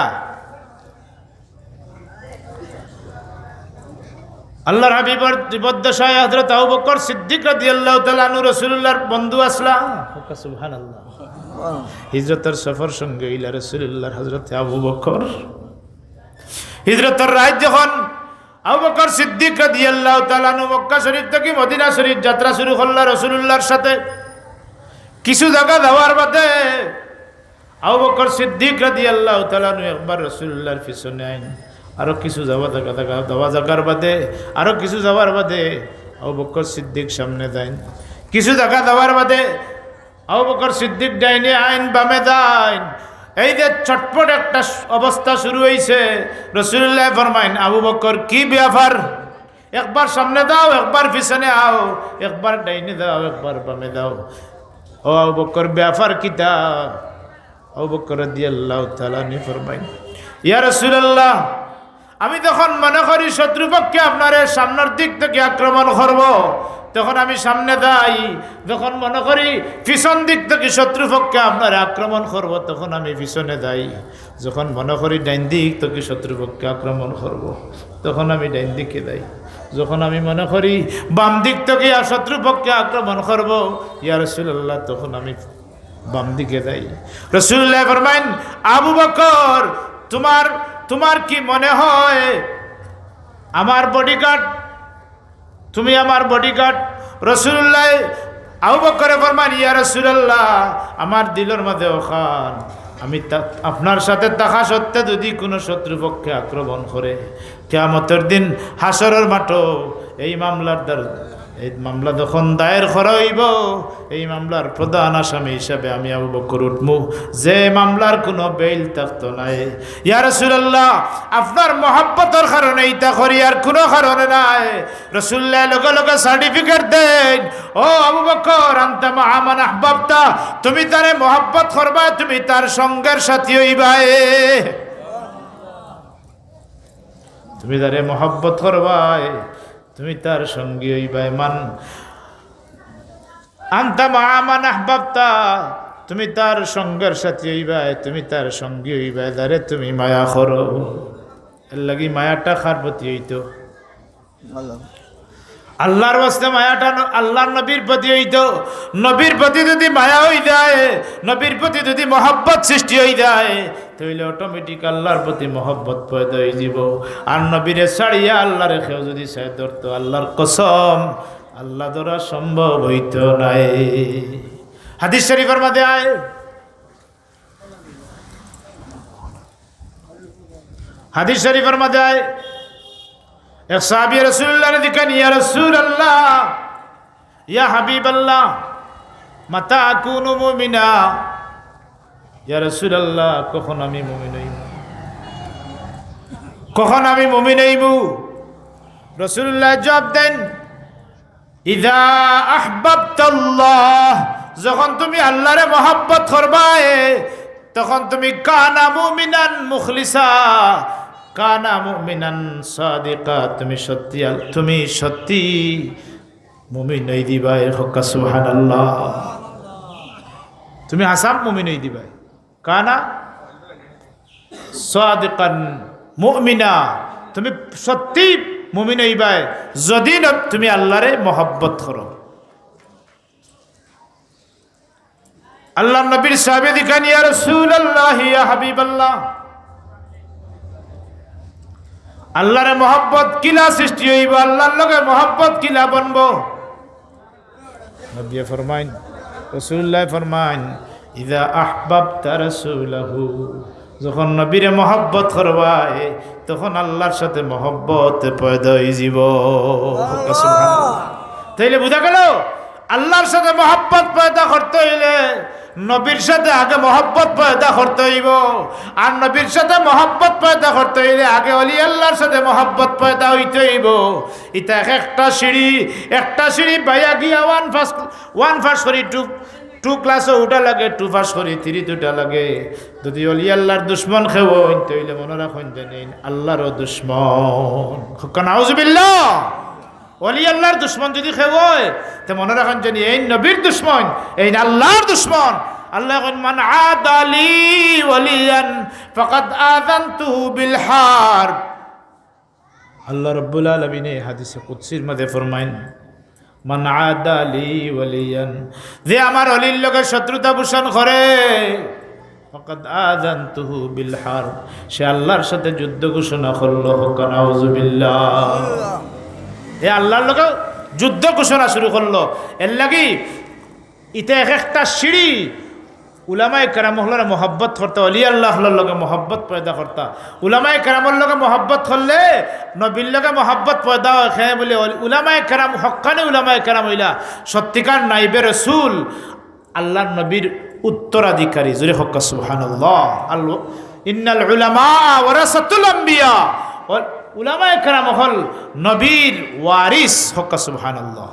আল্লাহর হাবিবর জীবদ্দশায় হযরত আবু বকর সিদ্দিক রাদিয়াল্লাহু তাআলা আনহু রাসূলুল্লাহর বন্ধু আসলা। সুবহানাল্লাহ। হিজরতের সফর সঙ্গে ইলা রাসূলুল্লাহর হযরত আবু বকর হিজরতের রাত যখন আবু বকর সিদ্দিক রাদিয়াল্লাহু তাআলা আনহু মক্কা শরীফ থেকে মদিনা শরীফ যাত্রা শুরু করল রাসূলুল্লাহর সাথে। কিছু জায়গা যাওয়ার বাদে আবু বকর সিদ্দিক রাদিয়াল্লাহু তাআলা আনহু একবার রাসূলুল্লাহর পিছনে আইন, আরো কিছু যাওয়া জায়গার বাদে আরো কিছু যাওয়ার বাদে আবু বকর সিদ্দিক সামনে যাইন। কিছু জায়গা যাওয়ার বাদে আবু বকর সিদ্দিক ডাইনে আইন, বামে যাইন। এই যে চটপট একটা অবস্থা শুরু হয়েছে। রাসূলুল্লাহ ফরমাইন, আবু বকর কি ব্যাপার? একবার সামনে দাও, একবার পিছনে আও, একবার ডাইনে দাও, একবার বামে দাও। ও আবু বকর ব্যাপার কিতা? আবু বকর রাদিয়াল্লাহু তাআলা আনহু ফরমাইন, ইয়া রাসূলুল্লাহ, আমি যখন মনে করি শত্রুপক্ষে আপনার সামনের দিক থেকে আক্রমণ করব তখন আমি সামনে যাই, যখন মনে করি পিছন দিক থেকে শত্রুপক্ষে আপনার আক্রমণ করব তখন আমি পিছনে যাই, যখন মনে করি ডাইন দিক থেকে শত্রুপক্ষে আক্রমণ করব তখন আমি ডাইন দিকে যাই, যখন আমি মনে করি বাম দিক থেকে শত্রুপক্ষে আক্রমণ করব ইয়া রাসূলুল্লাহ তখন আমি বাম দিকে যাই। রাসূলুল্লাহ ফরমাইন, আবু বকর তোমার কি মনে হয় আমার বডিগার্ড? তুমি আমার বডিগার্ড? রাসূলুল্লাহ আবু বকরে ফরমান, ইয়া রাসূলুল্লাহ, আমার দিলের মধ্যে ওখান আমি আপনার সাথে থাকা সত্ত্বে যদি কোনো শত্রুপক্ষে আক্রমণ করে কিয়ামতের দিন হাসরের মাঠে এই মামলা যখন দায়ের করা হইব এই মামলার প্রধান আসামি হিসাবে আমি আবু বকর উঠমু, যে মামলার কোনো বেইল থাকতো নাই। ইয়া রাসূলুল্লাহ, আপনার মহব্বতের কারণে এইটা করি, আর কোনো কারণে নাই। রাসূলুল্লাহ লগে লগে সার্টিফিকেট দেন, ও আবু বকর, আনতা মা'a মান আহবাবতা, তুমি তারে মহব্বত করবা, তুমি তার সঙ্গের সাথী হইবাই, তুমি তারে মহব্বত করবাই, তুমি তার সঙ্গী হইবাই। মান আনতা মা'a মান আহবাবতা, তুমি তার সঙ্গের সাথী হইবাই, তুমি তার সঙ্গী হইবাই, যারে তুমি মায়া করো। এর লাগি মায়াটা কার প্রতি হইতো? আল্লাহর ওয়াস্তে মায়াটা আল্লাহর নবীর প্রতি হইতো। নবীর প্রতি যদি মায়া হই যায়, নবীর প্রতি যদি মহব্বত সৃষ্টি হয়ে যায় তাহলে অটোমেটিক আল্লাহর প্রতি মহব্বত পয়দা হয়ে যাব। আর নবীরে ছাড়িয়া আল্লাহ রেখেও যদি চাই ধরতো, আল্লাহর কসম আল্লাহ ধরা সম্ভব হইতো নাই। হাদিস শরীফের মধ্যে আয়, হাদিস শরীফের মধ্যে আয়, এক সাহাবী রাসূলুল্লাহর দিকে, ইয়া রাসূলুল্লাহ, ইয়া হাবিবাল্লাহ, মাতা আকুনু মুমিনা, ইয়া রাসূলুল্লাহ, কখন আমি মুমিন হইব, কখন আমি মুমিন হইব? রাসূলুল্লাহ জবাব দেন, ইযা আহবাবতাল্লাহ, যখন তুমি আল্লাহরে মহব্বত করবা তখন তুমি কানা মুমিনান মুখলিসা, কানা মুমিনান সাদিকা, তুমি সত্যি মুমিন হই দিবাই। হক সুবহানাল্লাহ। তুমি হাসাব মুমিন হই দিবাই। কানা সাদিকান মুমিনা, তুমি সত্যি মুমিন হইবাই যদি তুমি আল্লাহরে মহব্বত করো। আল্লাহ নবীর সাহাবী দিকান ইয়া রাসূলুল্লাহ ইয়া হাবিবাল্লাহ, আল্লাহরে মহব্বত কিলা সৃষ্টি হইব, আল্লাহর লগে মহব্বত কিলা বনবো? নবী ফরমাইন, রাসূলুল্লাহ ফরমাইন, ইযা আহবাবতা রাসূলাহু, যখন নবীরে মহব্বত করবাই তখন আল্লাহর সাথে মহব্বত পয়দা হয়ে যাব। সুবহানাল্লাহ। তাইলে বুঝা গেল আল্লাহর সাথে মহব্বত পয়দা করতে হইলে নবীর সাথে আগে মহব্বত পয়দা করতে হইব, আর নবীর সাথে মহব্বত পয়দা করতে হইলে আগে ওলি আল্লাহর সাথে মহব্বত পয়দা হইতে হইব। এটা একটা সিঁড়ি বাইয়া গিয়া ওয়ান ফার্স্ট করি টু ক্লাসে উঠা লাগে, 2 পাস করি 3 দুটা লাগে। যদি অলি আল্লাহর দুশ্মন খেয়েন তৈলে মনে রাখুন জানেন আল্লাহরও দুশ্মন। নাউজুবিল্লাহ। অলি আল্লাহর দুশ্মন যদি খেয়ে তো মনে রাখুন জানি এই নবীর দুশ্মন, এই আল্লাহর দুশ্মন। আল্লাহ মান আদালি ওয়ালিয়ান ফাকাদ আযানতুহু বিল হারব। আল্লাহ রাব্বুল আলামিন এই হাদিসে কুদসির মধ্যে ফরমাইন, মান আদালি ওয়ালিয়ান, যে আমার অলির লগে শত্রুতা পোষণ করে, ফাকাদ আযানতুহু বিল হারব, সে আল্লাহর সাথে যুদ্ধ ঘোষণা করলো। নাউজুবিল্লাহ। এ আল্লাহর লগে যুদ্ধ ঘোষণা শুরু করলো। এর লাগি ইতে একটা সিঁড়ি উলামায়ে কেরাম হলরে মহব্বত করতে, অলি আল্লাহর লগে মহব্বত পয়দা করতা। উলামায়ে কেরামর লগে মহব্বত করলে নবীর লগে মহব্বত পয়দা হয় বলে উলামায়ে কেরাম হক্কানি উলামায়ে কেরাম হইলা সত্যিকার নাইবে রাসূল, আল্লাহর নবীর উত্তরাধিকারী। জোরে হক্কা সুবহানাল্লাহ। ইন্নাল উলামা ওয়ারাসাতুল আম্বিয়া, উলামায়ে কেরাম হল নবীর ওয়ারিস। হক্কা সুবহানাল্লাহ।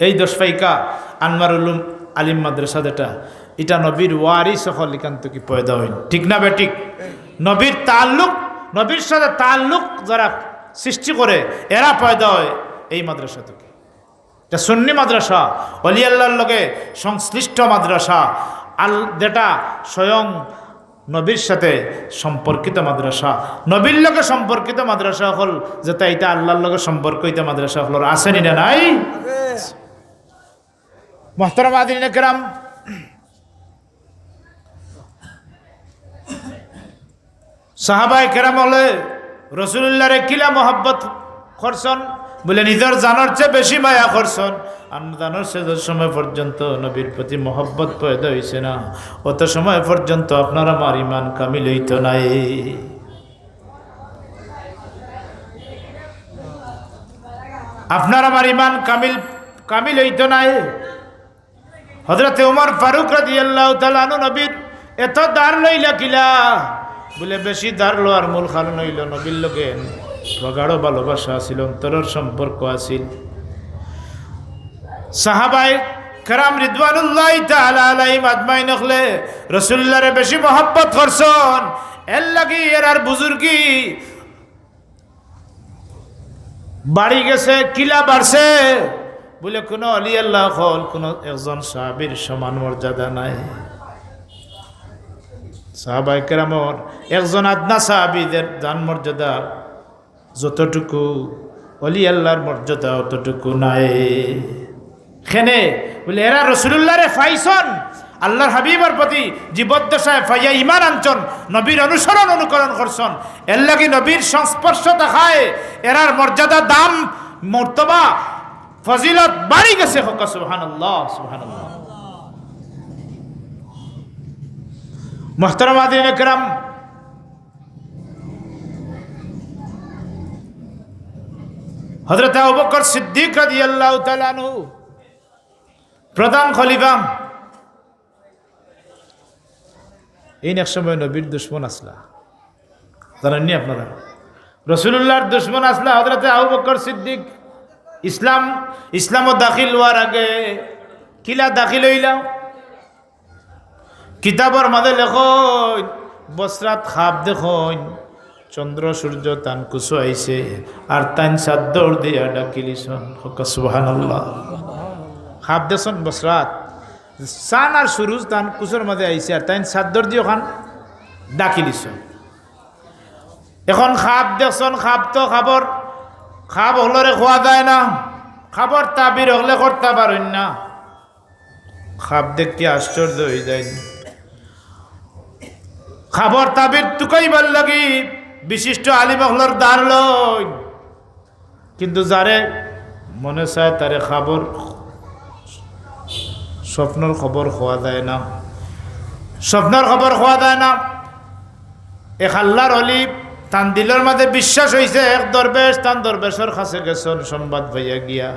এই দশফাইকা আনওয়ার উলুম আলিম মাদ্রাসা যেটা, এটা নবীর ওয়ারিস হল একান্ত কি পয়দা হইন, ঠিক না বেঠিক? নবীর তাল্লুক, নবীর সাথে তাল্লুক যারা সৃষ্টি করে এরা পয়দা হয় এই মাদ্রাসা থেকে। এটা সুন্নি মাদ্রাসা, অলি আল্লাহর লগে সংশ্লিষ্ট মাদ্রাসা, যেটা স্বয়ং নবীর সাথে সম্পর্কিত মাদ্রাসা। নবীর লগে সম্পর্কিত মাদ্রাসা হল যেটা, এটা আল্লাহর লগে সম্পর্কিত মাদ্রাসা হল। আসেনি না নাই? মুহতারাম হাজিরিন কেরাম, সাহাবায়ে কেরাম হলে রাসূলুল্লাহরে কিলা মহব্বত করছেন বলে নিজের জানার চেয়ে বেশি মায়া করছেন। আর জানার চেয়ে সময় পর্যন্ত নবীর প্রতি মহব্বত পয়দা হইছে না, অত সময় পর্যন্ত আপনার আমার ইমান কামিল হইত নাই। আপনার আমার ইমান কামিল হইত নাই। হযরতে ওমর ফারুক রাদিয়াল্লাহু তাআলা আনহু নবীর এত দার লইলা কিলা বলে বেশি দার লওয়ার মূল কারণ হইল নবীর লগে প্রগাঢ় ভালোবাসা আছিল, অন্তরের সম্পর্ক আছিল। সাহাবায়ে কেরাম রিদওয়ানুল্লাহি তাআলা আলাইহিম আজমাইন হলে রাসূলুল্লাহরে বেশি মহব্বত করছেন। এর লাগি এর আর বুজুর্গি বাড়ি গেছে, কিলা বাড়ছে বলে কোনো অলি আল্লাহ হল কোনো একজন সাহাবীর সমান মর্যাদা নাই। সাহাবায়ে কেরামর একজন আদনা সাহাবীদের দান মর্যাদা যতটুকু অলি আল্লাহর মর্যাদা অতটুকু নাই। খেনে বলে এরা রাসূলুল্লাহরে ফাইছন, আল্লাহর হাবিবের প্রতি জীবদ্দশায় ফাইয়া ইমান আনছন, নবীর অনুকরণ করছন। এর লাগি নবীর সংস্পর্শ দেখায় এরার মর্যাদা, দাম, মর্তবা, ফজিলত বাড়ি গেছে। হক সুবহানাল্লাহ, সুবহানাল্লাহ। মুহতারাম হাজিরিন কেরাম, হযরত আবু বকর সিদ্দিক রাদিয়াল্লাহু তাআলা আনহু প্রধান খলিফা। এই এক সময় নবীর দুশ্মন আসলা, জানেননি আপনারা? রাসূলুল্লাহর দুশ্মন আসলা হযরত আবু বকর সিদ্দিক ইসলামও দাখিল হওয়ার আগে কিলা দাখিল হইলা কিতাবর মাঝে লেখন বসরাত খাপ দেখুন, চন্দ্র সূর্য তান কুসু আইছে আর তান চাদর দিয়া ডাকিলিছন। সুবহানাল্লাহ। খাপ দেখুন বসরাত চান আর সূরজ তান কুসুর মাঝে আইছে আর তান চাদর দিয়ে ওখান ডাকিলিছন। এখন খাপ দেখছন, খাপ তো খাবর, খাপ হলরে খোয়া যায় না, খাবর তাবির হলে করতে পারেন না। খাপ দেখতে আশ্চর্য হয়ে যায়। খাবর তাবির তুকাইবার লাগি বিশিষ্ট আলিম হলর দ্বার লই, কিন্তু যারে মনে চায় তারে খাবর স্বপ্নর খবর খোয়া যায় না, স্বপ্নর খবর খোয়া যায় না। এক আল্লাহর অলি তান দিলের মাঝে বিশ্বাস হয়েছে। এক দরবেশ তান দরবেশের কাছে গেছেন, সংবাদ পাইয়া গিয়া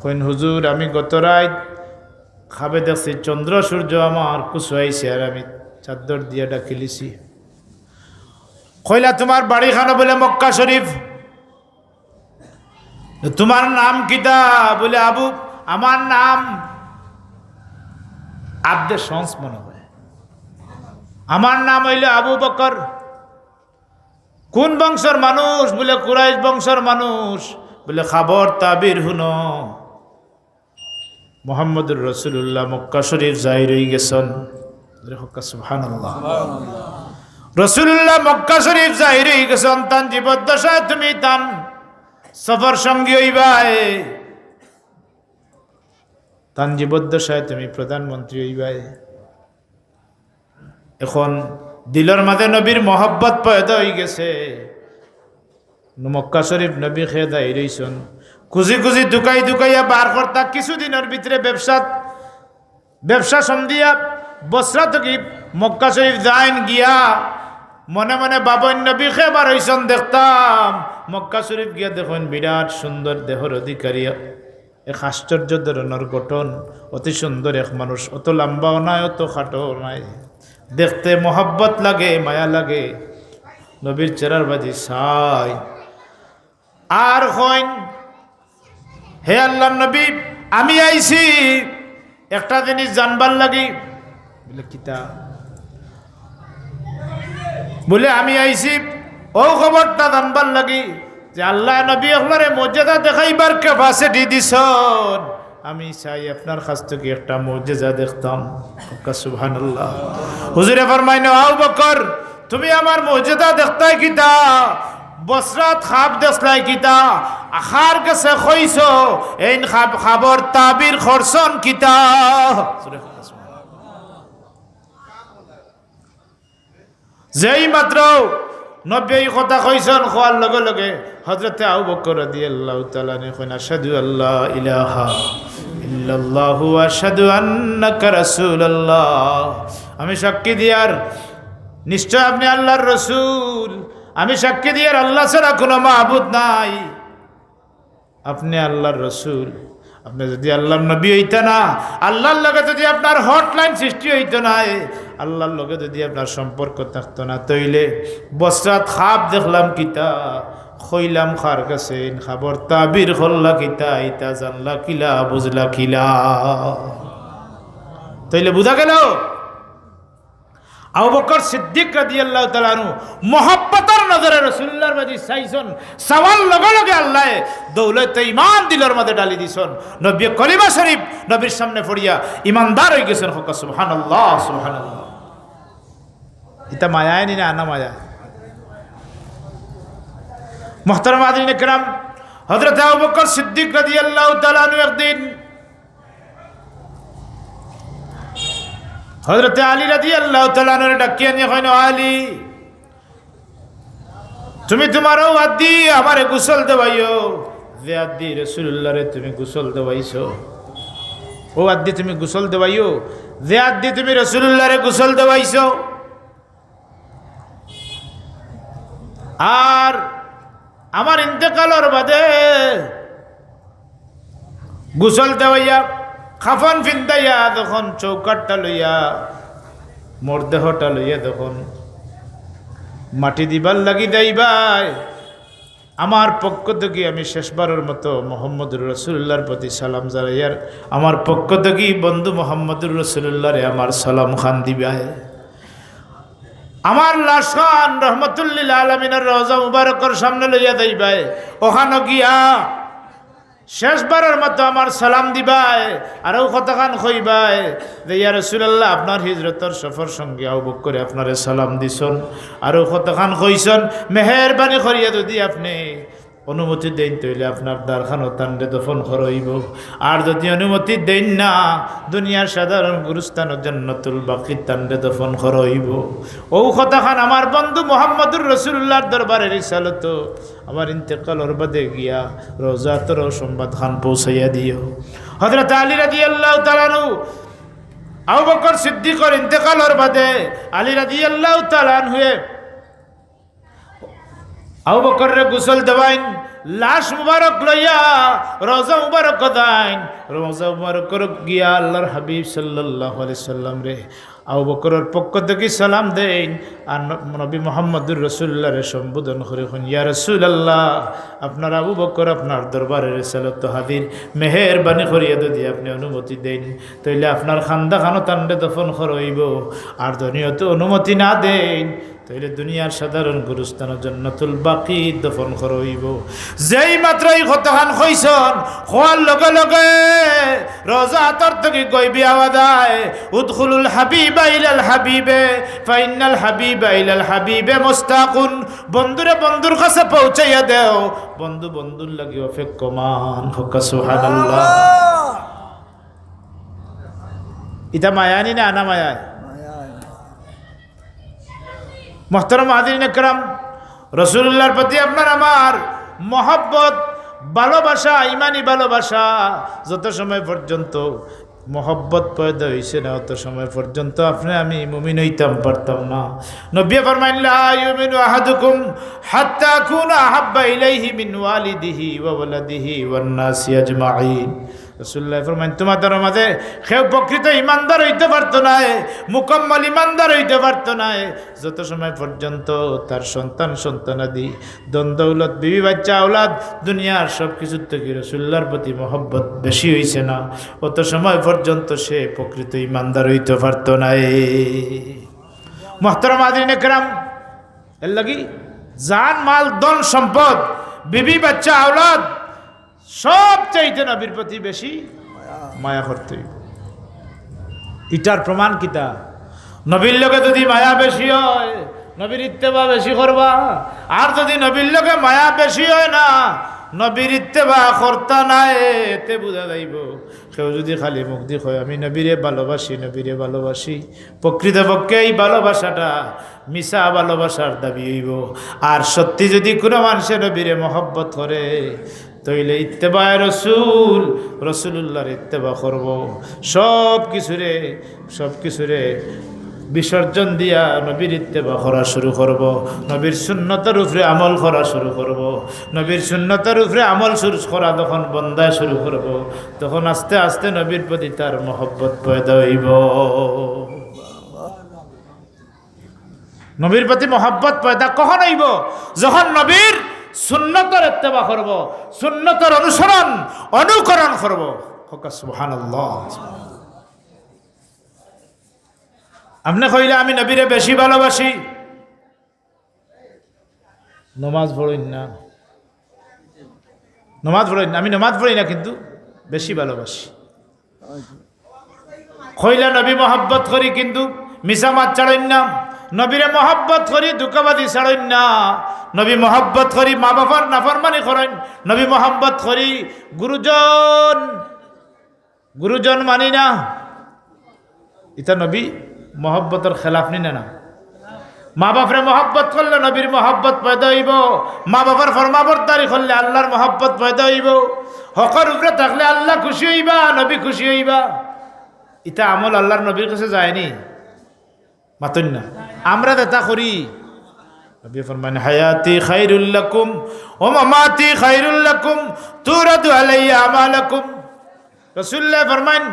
কইন হুজুর আমি গত রাত খাবে দেখছি চন্দ্র সূর্য আমার কুচুয়াইছে আর আমি চাদর দিয়ে ডাকিলিছি। কইলা তোমার বাড়ি খানো বলে মক্কা শরীফ, তোমার নাম কিতা বলে আবু, আমার নাম আব্দে শংস মনে হয়, আমার নাম হইল আবু বকর। কোন বংশের মানুষ বলে কুরাইশ বংশের মানুষ। বলে খবর তাবির হুনো, মুহাম্মদুর রাসূলুল্লাহ মক্কা শরীফ যাই রই গেছেন। সুবহানাল্লাহ, রাসূলুল্লাহ মক্কা শরীফ যাই রই গেছেন। তান জীবদ্দশায় তুমি তান সফর সঙ্গী হইবাই, তান জীবদ্দশায় তুমি প্রধানমন্ত্রী হইবাই। এখন দিলের মাঝে নবীর মহব্বত পয়দা হয়ে গেছে। মক্কা শরীফ নবী খেয়ে দাই রইছেন, খুঁজি খুঁজি দুকাই দুকাইয়া বার করতা। কিছুদিনের ভিতরে ব্যবসা সন্ধিয়া বসরা থেকে মক্কা শরীফ যাইন গিয়া মনে মনে বাবন নবী খেয়ে বার হইছেন দেখতাম। মক্কা শরীফ গিয়া দেখুন বিরাট সুন্দর দেহর অধিকারী, এক আশ্চর্য ধরনের গঠন, অতি সুন্দর এক মানুষ, অত লম্বাও নাই অত খাটো নাই, দেখতে মোহাব্বত লাগে, মায়া লাগে। নবীর চেরার বাজি সাই আর হইন, হে আল্লাহ নবী আমি আইছি একটা জিনিস জানবার লাগি। বলে কিতা? বলে আমি আইছি ও খবরটা জানবার লাগি যে আল্লাহ নবী আপনারে মর্যাদা দেখাইবার ক্যাপাসিটি দিছন, আমি চাই আপনার কাছ থেকে একটা মর্যাদা দেখতাম। সুবহানাল্লাহ। হুজুরে ফরমাইনো আবু বকর তুমি আমার মর্যাদা দেখতাই কিতা? বসরাত খাব দেখলাই কিতা? আখার কাছে কইছো এই খাবর তাবির খরসন কিতা? যেই মাত্র নবী এই কথা কইছেন, খোয়ার লগে লগে হযরতে আবু বকর রাদিয়াল্লাহু তাআলা আনহু কইনা আশহাদু আল্লা ইলাহা ইল্লাল্লাহু ওয়া আশহাদু আন্নাকা রাসূলুল্লাহ। আমি সাক্ষী দিয়ার নিশ্চয় আপনি আল্লাহর রাসূল, আমি সাক্ষী দিয়ার আল্লাহ ছাড়া কোনো মাবুদ নাই, আপনি আল্লাহর রাসূল। আপনি যদি আল্লাহর নবী হইতা না, আল্লাহর লগে যদি আপনার হটলাইন সৃষ্টি হইতো না, আল্লাহর লগে যদি আপনার সম্পর্ক থাকতো না, তইলে বসরাত খাব দেখলাম কিতা, খইলাম খার কাছে খাবর তাবির হল্লা কিতা, ইতা জানলা কিলা, বুঝলা কিলা। তইলে বুঝা গেল আবু বকর সিদ্দিক রাদিয়াল্লাহু তাআলা আনহু মুহাব্বতের নজরে রাসূলুল্লাহর মাঝে চাইছেন, সওয়াল লগে লগে আল্লাহ দৌলতে ঈমান দিলের মধ্যে ডালি দিছেন। নবী কলিমা শরীফ নবীর সামনে পড়িয়া ঈমানদার হয়ে গেছেন। সুবহানাল্লাহ সুবহানাল্লাহ। এটা মায়ায় নি না আনা মায়া? মুহতারাম হাজিরিন কিরাম, হযরত আবু বকর সিদ্দিক রাদিয়াল্লাহু তাআলা আনহু একদিন হযরত আলী রাদিয়াল্লাহু তাআলা আনহু ডাকিয়া নিয়ে কইনো, আলী তুমি তোমারও আদি আমারে গোসল দেওয়াইও, যে আদি রাসূলুল্লাহরে তুমি গোসল দেওয়াইছো, ও আদি তুমি গোসল দেওয়াইও, যে আদি তুমি রাসূলুল্লাহরে গোসল দেওয়াইছো। আর আমার ইন্তেকালের বাদে গোসল দেওয়াইয়া খাফন ফিন্দাইয়া যখন চৌকাটটা লইয়া মোর দেহটা লইয়া যখন মাটি দিবার লাগি যাইবাই, আমার পক্ষ থেকে আমি শেষবারের মতো মুহাম্মদুর রাসূলুল্লাহর প্রতি সালাম জানাইয়ার আমার পক্ষ থেকে বন্ধু মুহাম্মদুর রাসূলুল্লাহরে আমার সালাম খান দিবাই। আমার লাশ খান রহমতুল্লিল আলমিনের রওজা মুবারকের সামনে লইয়া যাইবাই। ওখানে গিয়া শেষবারের মতো আমার সালাম দিবাই আর কতখান কইবাই যে ইয়া রাসূলুল্লাহ আপনার হিজরতর সফর সঙ্গে আবু বকর আপনারে সালাম দিছন আর কতখান কইছন মেহেরবানি করিয়া যদি আপনি অনুমতি দেন তৈলে আপনার দ্বারখানো তান্ডে দফন করইব আর যদি অনুমতি দেন না দুনিয়ার সাধারণ গুরুস্থান জান্নাতুল বাকি তান্ডে দফন করইব ও কথাখান আমার বন্ধু মুহাম্মদুর রাসূলুল্লাহর দরবারে রিসালত আমার ইন্তেকালের বাদে গিয়া রওজাতর সংবাদ খান পৌঁছাইয়া দিও। হযরত আলী রাদিয়াল্লাহু তাআলা আনহু আবু বকর সিদ্দিকের ইন্তেকালের বাদে আলী রাদিয়াল্লাহু তাআলা আনহু আবু বকরের গোসল দেওয়াইন, লাশ মুবারক লইয়া রওজা মুবারক দাইন, রওজা মুবারক গিয়া আল্লাহর হাবিব সাল্লাল্লাহু আলাইহি সাল্লাম রে আবু বকরের পক্ষ থেকে সালাম দেন আর নবী মুহাম্মদুর রাসূলুল্লাহরে সম্বোধন করে ইয়া রাসূলুল্লাহ আপনার আবু বকর আপনার দরবারে রিসালত হাজির, মেহেরবানি করিয়া যদি আপনি অনুমতি দেন তাইলে আপনার খান্দা খানো তান্ডে দফন করইব আর দুনিয়াতে অনুমতি না দেন তাইলে দুনিয়ার সাধারণ গুরুস্থান জান্নাতুল বাকি দফন করইব। যেই মাত্র এই কথাখান কইছন খোয়ার লগে লগে রওজা আতর থেকে গইবি আওয়াজ আয় উদখুলুল হাবিবা ইলাল হাবিবে ফাইনাল হাবিবা ইলাল হাবিবে মুস্তাকুন। বন্ধুরে বন্ধুর কাছে পৌঁছাইয়া দেও, বন্ধু বন্ধুর লাগি অপেক্ষমান হোক। সুবহানাল্লাহ। ইতা মায়ানি না আনা মায়ায়? মোহতারাম হাজিরিন একরাম, রাসূলুল্লাহর প্রতি আপনার আমার মহব্বত, ভালোবাসা, ইমানি ভালোবাসা যত সময় পর্যন্ত মহব্বত পয়দা হইছে না অত সময় পর্যন্ত আপনি আমি মুমিন হইতাম পারতাম না। নবী ফরমাইলেন লা ইউমিনু আহাদুকুম হাত্তা আকুনা আহাব্বা ইলাইহি মিন ওয়ালিদিহি ওয়া ওয়ালাদিহি ওয়ান নাসি আজমাইন। রাসূলুল্লাহ ফরমাইন তোমাদের মাঝে কেউ প্রকৃত ইমানদার হইতে পারতো না, মুকম্মল ইমানদার হইতে পারতো না যত সময় পর্যন্ত তার সন্তান সন্তানাদি ধন দৌলত বিবি বাচ্চা আওলাদ দুনিয়ার সব কিছুর থেকে রাসূলুল্লাহর প্রতি মহব্বত বেশি হইছে না অত সময় পর্যন্ত সে প্রকৃত ইমানদার হইতে পারতো না। মুহতারাম হাজিরিন একরাম, এর লাগি জান মাল ধন সম্পদ বিবি বাচ্চা আওলাদ সব চাইতে নবীর প্রতি বেশি মায়া করতে। ইটার প্রমাণ কিতা? নবীর লোকে যদি মায়া বেশি হয় নবীর ইত্তেবা বেশি করবা, আর যদি নবীর লোকে মায়া বেশি হয় না নবীর ইত্তেবা করতা নাই, এতে বোঝা যাইব কেউ যদি খালি মুখ দি হয় আমি নবীরে ভালোবাসি নবীরে ভালোবাসি, প্রকৃতপক্ষে এই ভালোবাসাটা মিশা ভালোবাসার দাবি হইব। আর সত্যি যদি কোনো মানুষের নবীরে মহব্বত করে তইলে ইত্তেবায় রসুল, রসুলুল্লাহর ইত্তেবা করব, সব কিছুরে বিসর্জন দিয়া নবীর ইত্তেবা করা শুরু করব, নবীর সুন্নতের উপরে আমল করা শুরু করব। নবীর সুন্নতের উপরে আমল শুরু করা যখন বন্ধা শুরু করব তখন আস্তে আস্তে নবীর প্রতি তার মহব্বত পয়দা হইব। নবীর প্রতি মহব্বত পয়দা কখন হইব? যখন নবীর সুন্নতের ইত্তেবা করব, সুন্নতের অনুকরণ করব। সুবহানাল্লাহ। আপনি কইলে আমি নবীরে বেশি ভালোবাসি, নমাজ পড়েন না, আমি নমাজ পড়ি না কিন্তু বেশি ভালোবাসি। কইলা নবী মহব্বত করি কিন্তু মিসামাত ছাড়েন না, নবীরে মহব্বত করি দুঃখবাদী ছাড়েন না, নবী মহব্বত করি মা বাবার নাফরমানি করেন, নবী মহব্বত করি গুরুজন মানি না, এটা নবী মহব্বতের খেলাফ নি না। মা বাপরে মহব্বত করলে নবীর মহব্বত পয়দা হইব, মা বাবার ফরমাবরদারি করলে আল্লাহর মহব্বত পয়দা হইব, হকর উপরে থাকলে আল্লাহ খুশি হইবা, নবী খুশি হইবা। এটা আমল আল্লাহর নবীর কাছে যায়নি, মাতুন না, আমরা দেখা করি। নবী ফরমান হায়াতি খায়রুল লাকুম ওয়া মামাতি খায়রুল লাকুম তুরাদু আলাইয়া আমালাকুম। রাসূলুল্লাহ ফরমান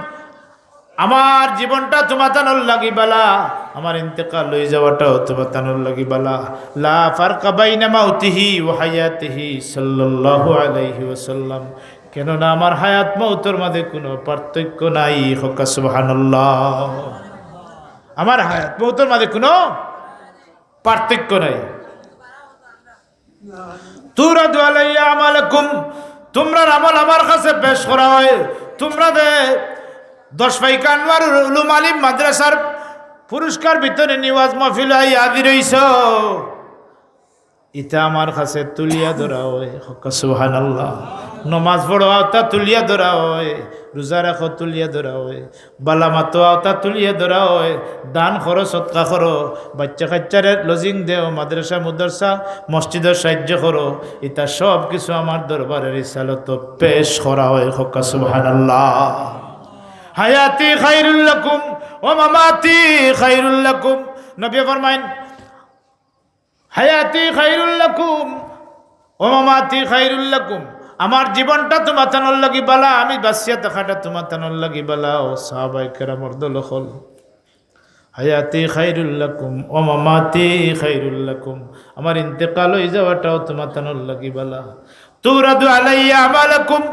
আমার জীবনটা তোমাতানোর লাগি বালা, আমার ইন্তেকাল লই যাওয়াটাও তোমাতানোর লাগি বালা। লা ফারকা বাইনা মাউতিহি ওয়া হায়াতিহি সাল্লাল্লাহু আলাইহি ওয়াসাল্লাম। কেননা আমার হায়াত মৌতের মাঝে কোনো পার্থক্য নাই। হকা সুবহানাল্লাহ। আমার হায়াত মৌতের মাঝে কোনো পার্থক্য নাই। তুরাদু আলাইয়া আমালাকুম, তোমরা আমল আমার কাছে পেশ করা হয়, তোমরা দে 10 ফাইকা আনোয়ারুল উলুম আলিম মাদ্রাসার পুরস্কার বিতরণী নিওয়াজ মাহফিল আদি রইছ, ইটা আমার কাছে তুলিয়া ধরা হয়। সুবহানাল্লাহ। নমাজ পড়ো আওতা তুলিয়া ধরা হয়, রোজা রাখো তুলিয়া ধরা হয়, বালা মাতো আওতা তুলিয়া ধরা হয়, দান করো, সৎকা করো, বাচ্চা কাচ্চারে লজিং দেও, মাদ্রাসা মুদরসা মসজিদের সাহায্য করো, ইটা সব কিছু আমার দরবারের রিসালত পেশ করা হয়। সুবহানাল্লাহ। হায়াতি খায়রুল লাকুম ওয়া মামাতি খায়রুল লাকুম। নবী ফরমায়েন হায়াতি খায়রুল লাকুম ওয়া মামাতি খায়রুল লাকুম। আমার জীবনটা তোমার তানোর লাগি বালা, আমি বাঁচিয়া থাকাটা তোমার তানোর লাগি বালা। ও সাহাবায়ে কেরামের দল হল হায়াতি খায়রুল লাকুম ওয়া মামাতি খায়রুল লাকুম। আমার ইন্তেকাল হয়ে যাওয়াটাও তোমার তানোর লাগি বালা। তুরাদু আলাইয়া আমালাকুম।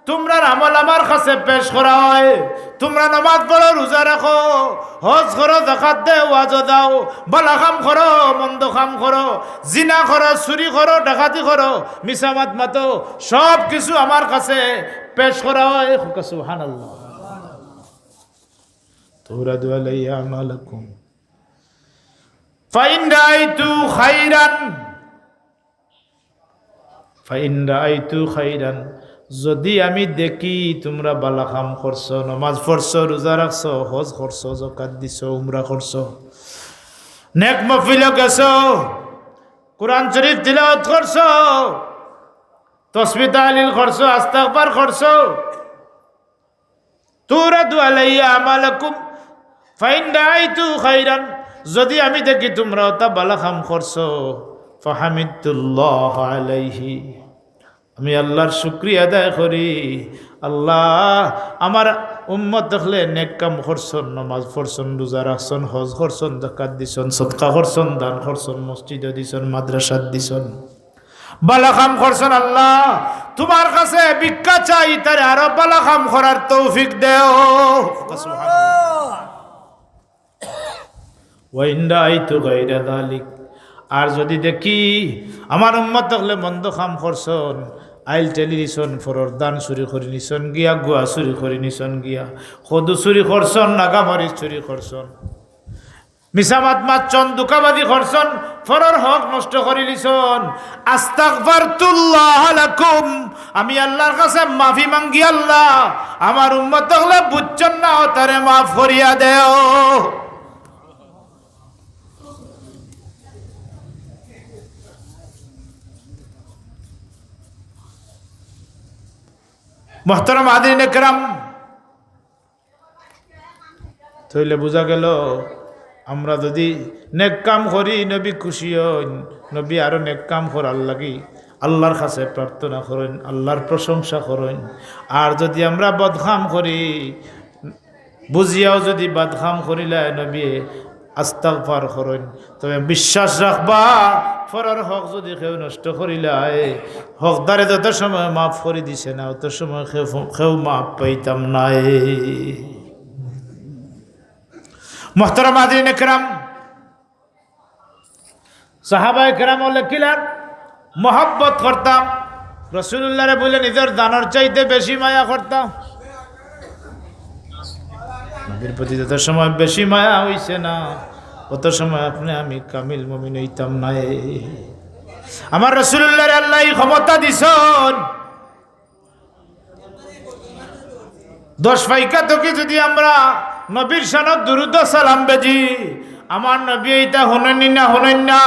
তোমরা আমল আমার কাছে পেশ করা হয়। তোমরা নামাজ পড়ো, রোজা রাখো, হজ করো, যাকাত দেও, ওয়াজ দাও, ভালো কাম করো, মন্দ কাম করো, জিনা করো, চুরি করো, ডাকাতি করো, মিছামাত মাতো, সব কিছু আমার কাছে পেশ করা হয়। সুবহানাল্লাহ। তুরাদু আলাইয়া আমালাকুম ফাইন রাআইতু খাইরান, ফাইন রাআইতু খাইরান। যদি আমি দেখি তোমরা বালা কাম করছো, নমাজ পড়ছো, রোজা রাখছো, হজ করছো, যাকাত দিছো, উমরা করছো, নেক মাহফিলে গেছো, কোরআন শরীফ তিলাওয়াত করছো, তাসবিহ তাহলিল করছো, ইস্তিগফার করছো, তুরাদু আলাইয়া আমালাকুম ফাইন রাআইতু খাইরান। যদি আমি দেখি তোমরা তা বালা কাম করছো, ফাহামিদুল্লাহ আলাইহি, আমি আল্লাহর শুকরিয়া আদায় করি। আল্লাহ আমার উম্মত দেখলে নেক কাম করছন, নামাজ পড়ছন, রোজা রাখছন, হজ করছন, যাকাত দিছন, সদকা করছন, দান করছন, মসজিদে দিছন, মাদ্রাসাত দিছন, বালা কাম করছন। আল্লাহ তোমার কাছে ভিক্ষা চাই, তারে আরো বালা কাম করার তৌফিক দেও। ওয়া ইন রাআইতু গায়রা যালিক। আর যদি দেখি আমার উম্মত দেখলে মন্দ কাম করছন, আইল টেলি নিছন, ফরর দান চুরি করে নিছন গিয়া, গুয়া চুরি করে নিছন গিয়া, সদু চুরি করছন, নাগামরিচ চুরি করছন, মিছামাত মাতছন, দুকাবাদি করছন, ফরর হক নষ্ট করে নিছন, আস্তাগফারতুল্লাহ লাকুম, আমি আল্লাহর কাছে মাফি মাঙ্গি। আল্লাহ আমার উম্মত দেখলে বুঝছন না, তারে মাফ করিয়া দেও। মুহতারাম হাজিরিন কেরাম, তাইলে বোঝা গেল আমরা যদি নেক কাম করি নবী খুশি হন, নবী আরো নেক কাম করার লাগি আল্লাহর কাছে প্রার্থনা করেন, আল্লাহর প্রশংসা করেন। আর যদি আমরা বদখাম করি, বুঝিয়াও যদি বদখাম করিলে নবী আস্তাগফার করেন, তবে বিশ্বাস রাখবা ফরার হক যদি কেউ নষ্ট করিলাই, হকদারে যত সময় মাফ করে দিছে না, অত সময় কেউ মাফ পাইতাম নাই। মুহতারাম হাজিরিন কেরাম, সাহাবায়ে কেরাম কিলার মহব্বত করতাম, রাসূলুল্লাহরে বলে নিজের দানের চাইতে বেশি মায়া করতাম। নবীর প্রতি যত সময় বেশি মায়া হইছে না, অত সময় আপনি আমি কামিল মুমিন হইতাম নাই। আমার রাসূলুল্লাহর আল্লাহ ক্ষমতা দিছেন, 10 ফাইকা থেকে যদি আমরা নবীর শানত দুরূদ ও সালাম বেজি, আমার নবী এটা হনেন না, হনেন না,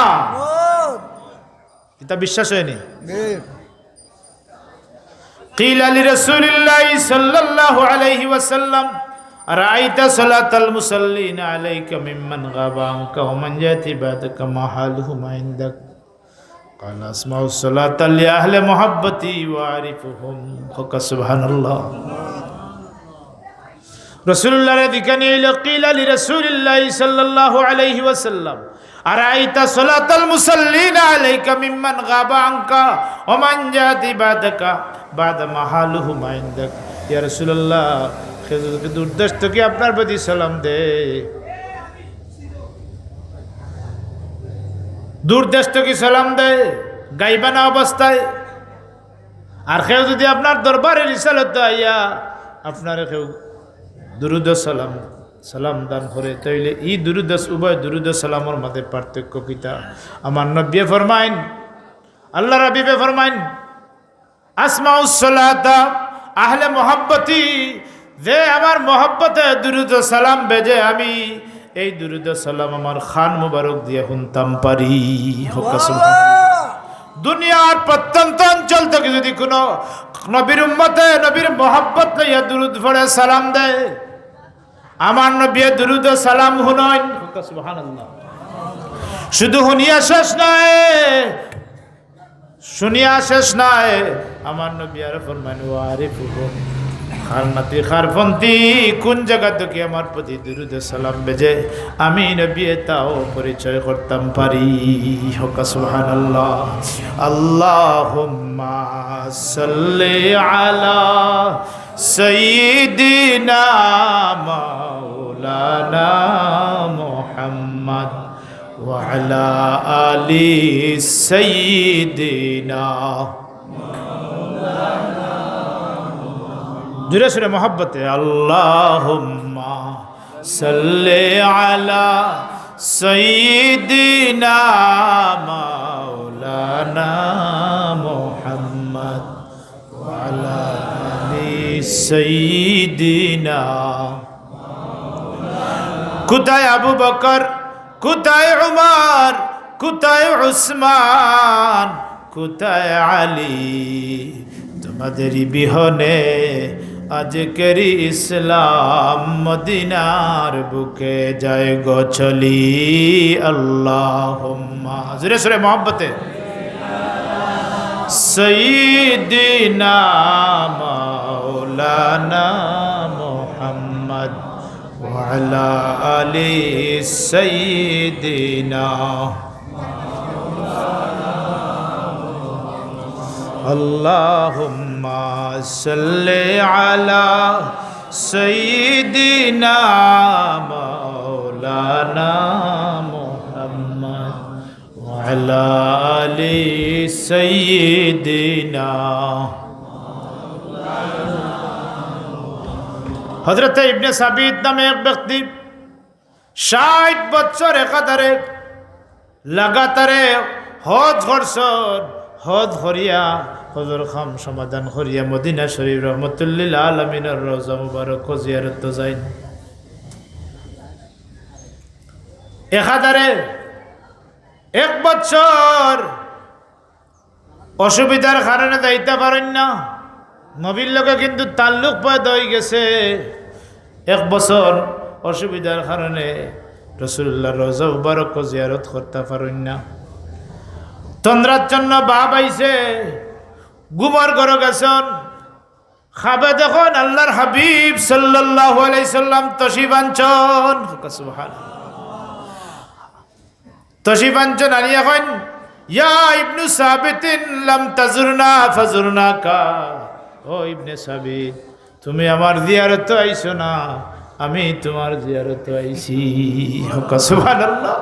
এটা বিশ্বাস হয়নি। কিলা লিরাসূলিল্লাহি সাল্লাল্লাহু আলাইহি ওয়াসাল্লাম রাআইতা সালাতাল মুসাল্লিনা আলাইকা মিম্মান গাবা আনকা ওয়া মান ইয়াতি বাদাকা মা হালুহু মা ইনদাক ক্বালা আসমাউ সালাতা লি আহলি মুহাব্বতি ওয়া আরিফুহুম। সুবহানাল্লাহ। রাসূলুল্লাহর দিকে নিয়ে কিলা লিরাসূলিল্লাহি সাল্লাল্লাহু আলাইহি ওয়াসাল্লাম আরাইতা সালাতাল মুসাল্লিনা আলাইকা মিম্মান গাবা আনকা ওয়া মান ইয়াতি বাদাকা বাদা মা হালুহু মা ইনদাক। ইয়া রাসূলুল্লাহ, দূরদেশ থেকে আপনার প্রতি সালাম দে, দূরদেশ থেকে সালাম দে, গাইবানা অবস্থায়। আর কেউ যদি আপনার দরবারে রিসালত আইয়া আপনার কেউ দুরুদ সালাম সালাম দান করে, তাইলে এই দুরুদ উভয় দুরুদ সালামের মধ্যে পার্থক্য কিতা? আমার নবী ফরমাইন, আল্লাহ রাবিবে ফরমাইন, আসমাউস সালাতা আহলে মোহাব্বতি, যে আমার মোহাব্বতে দুরুদ সালাম বেজে আমি এই দুরুদ সালাম আমার খান মুবারক দিয়ে শুনতাম পারি। দুনিয়ার প্রত্যন্ত অঞ্চল থেকে যদি কোনো নবীর উম্মতে নবীর মোহাব্বত লইয়া দুরুদ পড়ে সালাম দেয়, আমার নবী দুরুদ সালাম শুনাইন। সুবহানাল্লাহ। শুধু শুনিয়া শেষ নয়, শুনিয়া শেষ নয়, আমার নবী আর ফরমান ওয়ারিফুহুম, খারনাতি খারফন্তি, কোন জায়গা থেকে আমার প্রতি দুরুদ সালাম বেজে আমি নবী তাও পরিচয় করতাম পারি। হোকা সুবহানাল্লাহ। আল্লাহুম্মা সাল্লি আলা সাইয়্যিদিনা মাওলানা মুহাম্মদ ওয়া আলা আলি সাইয়্যিদিনা। জুড়ে সুরে মোহাব্বতে আল্লাহুম্মা সাল্লি আলা সাইয়্যিদিনা মাওলানা মুহাম্মদ ওয়া আলা আলি সাইয়্যিদিনা। কোথায় আবু বকর, কোথায় উমর, কোথায় উসমান, কোথায় আলী? তোমাদের বিহনে আজকের ইসলাম মদিনার বুকে যায় গো চলি। আল্লাহুম্মা জোরে সুরে মোহাব্বতে সাইয়্যিদিনা মাওলানা মুহাম্মদ ওয়া আলা আলি সাইয়্যিদিনা। আল্লাহুম্মা সাল্লি আলা সাইয়্যিদিনা মাওলানা মুহাম্মদ ওয়া আলা আলি সাইয়্যিদিনা। হযরত ইবনে সাবিত নামে এক ব্যক্তি ৬০ বছর একাধারে লাগাতারে হজ করছেন। হজ করিয়া হজর খাম সমাধান করিয়া মদিনা শরীফ রহমতুল্লিল আলমিনের রওজা মুবারক জিয়ারত যাই। একাধারে ১ বছর অসুবিধার কারণে যাইতে পারেন না, নবীর লোকে কিন্তু তাল্লুক পয়দা হয়ে গেছে। ১ বছর অসুবিধার কারণে রাসূলুল্লাহর রওজা মুবারক জিয়ারত করতে পারেন না। তন্দ্রার জন্য বাপ আইছে, গুমর ঘর গেছেন, খাবে দেখুন আল্লাহর হাবিব সাল্লাল্লাহু আলাইহি সাল্লাম তশরিফ আনছেন। তশরিফ আনছেন আনি এখন ইয়া ইবনু সাবিতিন লাম তাজুরনা ফাজুরনাকা। ও ইবনে সাবিত, তুমি আমার জিয়ারত আইছো না, আমি তোমার জিয়ারত আইছি। সুবহানাল্লাহ।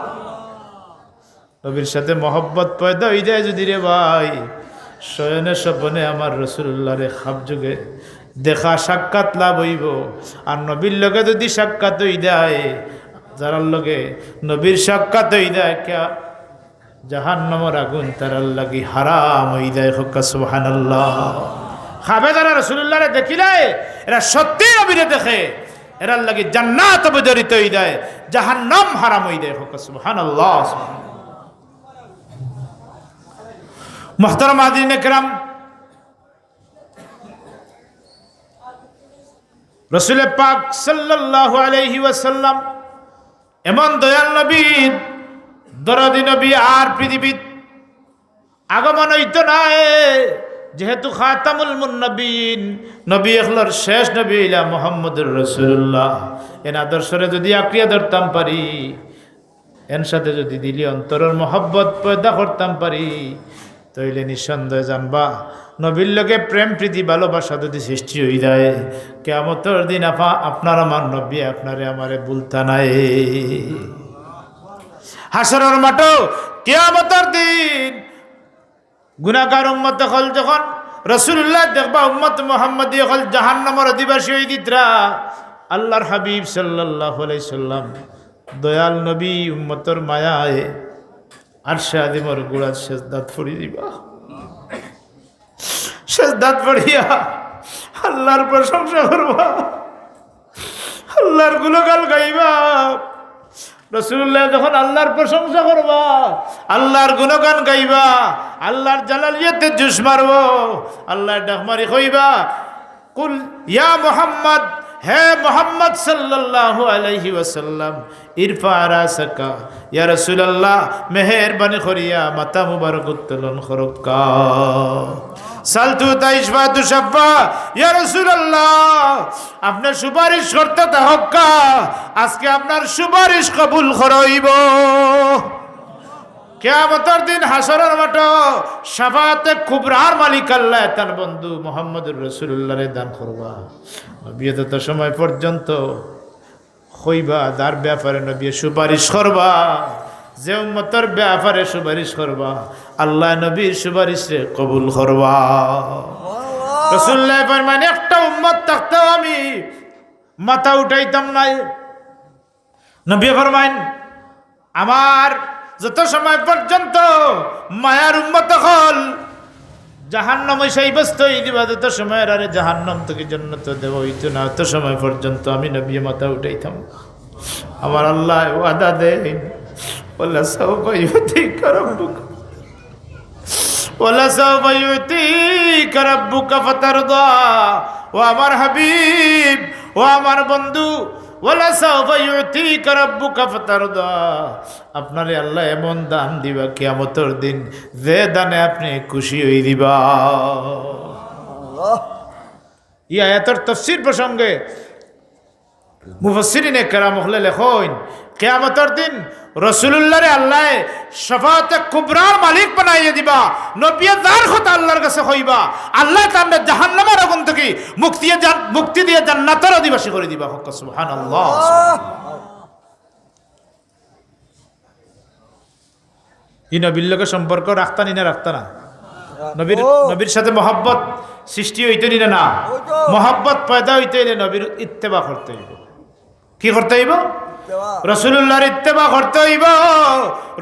নবীর সাথে মহব্বত পয়দা হয়ে যায় যদি রে ভাই, শয়নে স্বপনে আমার রাসূলুল্লাহর খাব যুগে দেখা সাক্ষাৎ লাভ হইব। আর নবীর লগে যদি সাক্ষাৎ হয়ে যায়, যারার লগে নবীর সাক্ষাৎ হয়ে যায়, কে জাহান্নামের আগুন তারার লাগি হারাম হয়ে যায়। সুবহানাল্লাহ। খাবে যারা রাসূলুল্লাহরে দেখিলে এরা সত্যি নবীরে দেখে, এরার লাগি জান্নাত অবধারিত হয়ে যায়, জাহান্নাম হারাম হয়ে যায়। সুবহানাল্লাহ। মুহতারাম হাজিরিন ইকরাম, রাসূল পাক সাল্লাল্লাহু আলাইহি ওয়াসাল্লাম এমন দয়াল নবী, দরদি নবী আর পৃথিবীত আগমন হইতো না। যেহেতু খাতামুল মুন্নবীন, নবী এখলার শেষ নবী ইলা মুহাম্মদুর রাসূলুল্লাহ, এন আদর্শরে যদি আঁকড়িয়া ধরতাম পারি, এর সাথে যদি দিলি অন্তরের মহব্বত পয়দা করতাম পারি, তাইলে নিঃসন্দেহে জানবা নবীর লগে প্রেম প্রীতি ভালোবাসা যদি সৃষ্টি হয়ে যায়, কিয়ামতের দিন আপনার আমার নবী আপনারে আমারে ভুলতা নাই। হাসরের মাঠে কিয়ামতের দিন গুনাহগার উম্মত হল যখন রাসূলুল্লাহ দেখবা উম্মত মুহাম্মদী হল জাহান্নামের অধিবাসী হই দিতরা আল্লাহর হাবিব সাল্লাল্লাহু আলাইহি সাল্লাম দয়াল নবী উম্মতর মায়ায় আরশে আযিমর গোড়াত সেজদাত পড়ি দিবা সেজদাত পড়িয়া আল্লাহর প্রশংসা করবা আল্লাহর গুণগান গাইবা রাসূলুল্লাহ যখন আল্লাহর প্রশংসা করবা আল্লাহর গুণগান গাইবা আল্লাহর জালালিয়াতে জুস মারবো আল্লাহর ডাক মারি কইবা কুল ইয়া মুহাম্মদ হে মোহাম্মদ সাল্লাল্লাহু আলাইহি ওয়াসাল্লাম ইরফা রাসাকা ইয়া রাসূলুল্লাহ মেহেরবানি করিয়া মাথা মুবারক উত্তোলন করকা সালতু তাইশফা তুশফা ইয়া রাসূলুল্লাহ আপনি সুপারিশ করতে থাকা আজকে আপনার সুপারিশ কবুল করইব কিয়ামতের দিন হাসরের মাঠে শাফাআতে কুবরার মালিক আল্লাহ তার বন্ধু মুহাম্মদুর রাসূলুল্লাহরে দান করবা নবী তত সময় পর্যন্ত কইবা যার ব্যাপারে নবী সুপারিশ করবা যে উম্মতের ব্যাপারে সুপারিশ করবা আল্লাহ নবীর সুপারিশে কবুল করবা রাসূলুল্লাহ ফরমান একটা উম্মত থাকতেও আমি মাথা উঠাইতাম না নবী ফরমান আমার যত সময় পর্যন্ত মায়ার উম্মত হল জাহান্নামে সাব্যস্ত হয়ে দিবা যত সময় আরে জাহান্নাম থেকে জান্নাত দেব হইতো না তত সময় পর্যন্ত আমি নবী মাথা উঠাইতাম আমার আল্লাহ ওয়াদা দেন ওয়ালা সাওফা ইউতিকা রাব্বুকা ওয়ালা সাওফা ইউতিকা রাব্বুকা ফাতারদা ও আমার হাবিব ও আমার বন্ধু ওয়ালা সাওফা ইউতিকা রাব্বুকা ফাতারদা আপনারে আল্লাহ এমন দান দিবা কিয়ামতের দিন যে দানে আপনি খুশি হই দিবা এই আয়াতের তাফসীর প্রসঙ্গে মুফাসসিরিনে কেরাম হলে লেখেন কিয়ামতের দিন রাসূলুল্লাহরে আল্লাহ শাফাআতে কুবরার মালিক বানাইয়া দিবা নবী যার কথা আল্লাহর কাছে কইবা আল্লাহ তাআলা জাহান্নামের আগুন থেকে মুক্তি দিয়ে জান্নাতের অধিবাসী করে দিবা সুবহানাল্লাহ এই নবীর লগে সম্পর্ক রাখতানি না রাখতা না নবীর সাথে মহব্বত সৃষ্টি হইতে নিলে না মহব্বত পয়দা হইতে হইলে নবীর ইত্তেবা করতে হইব কি করতে হইব রাসূলুল্লাহর ইত্তেবা করতে হইব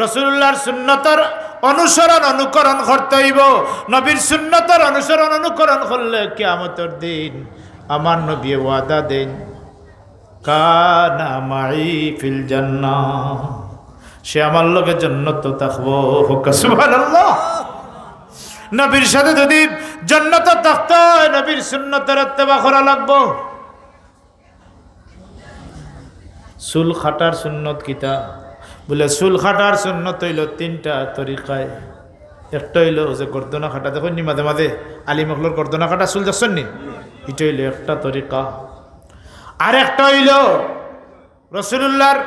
রাসূলুল্লাহর সুন্নতের অনুসরণ অনুকরণ করতে হইব নবীর সুন্নতের অনুসরণ অনুকরণ করলে কিয়ামতের দিন আমার নবী ওয়াদা দেন কানা মাই ফিল জান্নাহ সে আমার লগে জান্নাত থাকবো সুবহানাল্লাহ নবীর সাথে যদি জান্নাত থাকতে নবীর সুন্নতের ইত্তেবা করা লাগবে চুল খাটার সুন্নত কিতা বলে চুল খাটার সুন্নত হইল তিনটা তরিকায় একটা হইল যে গর্দনা খাটা দেখুন নি মাঝে মাঝে আলী মখলোর গর্দনা খাটা চুল দেখছেন নি এটা হইল একটা তরিকা আর একটা হইল রাসূলুল্লাহর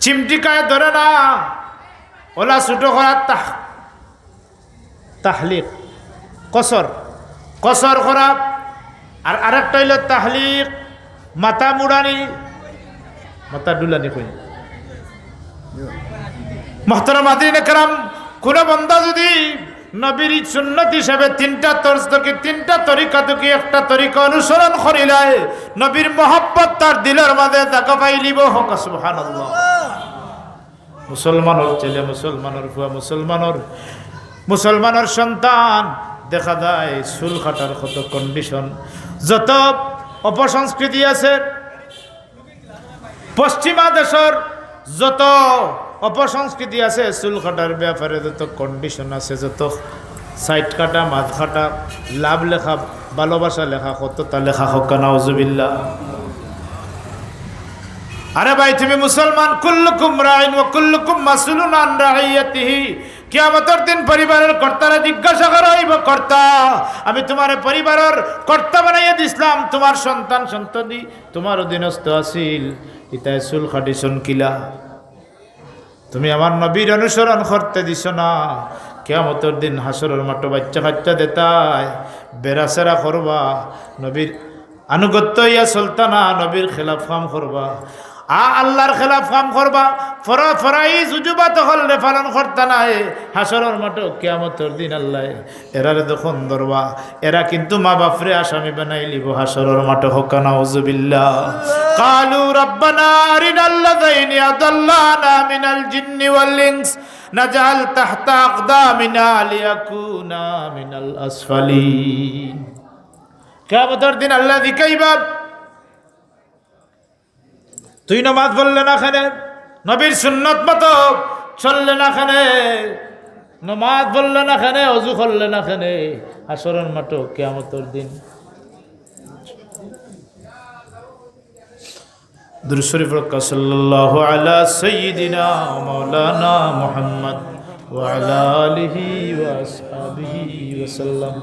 চিমটিকায় ধরে না ওলা ছোটো করার তাহলিক কসর করা আর আরেকটা হইল তাহলিক মাথা মুড়ানি মাথা ডুলানি কই মুহতারাম হাজিরিন کرام কোন বান্দা যদি নবীর সুন্নত হিসাবে তিনটা তর্জ থেকে তিনটা তরিকা থেকে একটা তরিকা অনুসরণ করিলায় নবীর মহব্বত তার দিলের মাঝে জায়গা পাইলিব হোক সুবহানাল্লাহ মুসলমানের ছেলে মুসলমানের ফুয়া মুসলমানের সন্তান দেখা যায় চুল কাটার কত কন্ডিশন যত অপসংস্কৃতি আছে পশ্চিমা দেশের যত অপসংস্কৃতি আছে চুল কাটার ব্যাপারে যত কন্ডিশন আছে যত সাইড কাটা মাথ কাটা লাভ লেখা ভালোবাসা লেখা কতটা লেখা হোক নাউজুবিল্লাহ আরে ভাই তুমি মুসলমান কুল্লুকুম রাইন ওয়া কুল্লুকুম মাসউলুন আন রাইয়াতিহি কিয়ামতের দিন পরিবারের কর্তারা জিজ্ঞাসা করইব কর্তা আমি তোমার পরিবারের কর্তা বানাইয়া দিছিলাম তোমার সন্তান সন্ততি তোমার অধীনস্থ আছিল ইতায় চুল কাটিছন কিলা তুমি আমার নবীর অনুসরণ করতে দিছ না কিয়ামতের দিন হাসরের মাঠে বাচ্চা দেতায় বেরাসেরা করবা নবীর আনুগত্য ইয়া সুলতানা নবীর খেলাফ কাম করবা আল্লাহর খেলাফ কাম করবা ফরাইজ উজুবাত হলরে পালন করতা না হাসরের মাঠে কিয়ামতের দিন আল্লাহ এরারে যখন ধরবা এরা কিন্তু মা বাপরে আসামি বানাই লিব হাসরের মাঠে হকা নাউজুবিল্লাহ কালু রব্বানা আরিনাল্লাযাইনি আদাল্লানা মিনাল জিন্নি ওয়াল ইনস নাজআল তাহতা আকদামিনা লিয়াকুনা মিনাল আসফালিন কিয়ামতের দিন আল্লাহ দিকাইবা তুই নামাজ পড়লে না খানে নবীর সুন্নত মতো চললে না খানে নামাজ পড়লে না খানে অজু করলে না খানে হাসরের মাঠে কিয়ামতের দিন দুরূদ শরীফ পড়া সাল্লাল্লাহু আলা সাইয়্যিদিনা মাওলানা মুহাম্মদ ওয়া আলা আলিহি ওয়া আসহাবিহি ওয়া সাল্লাম।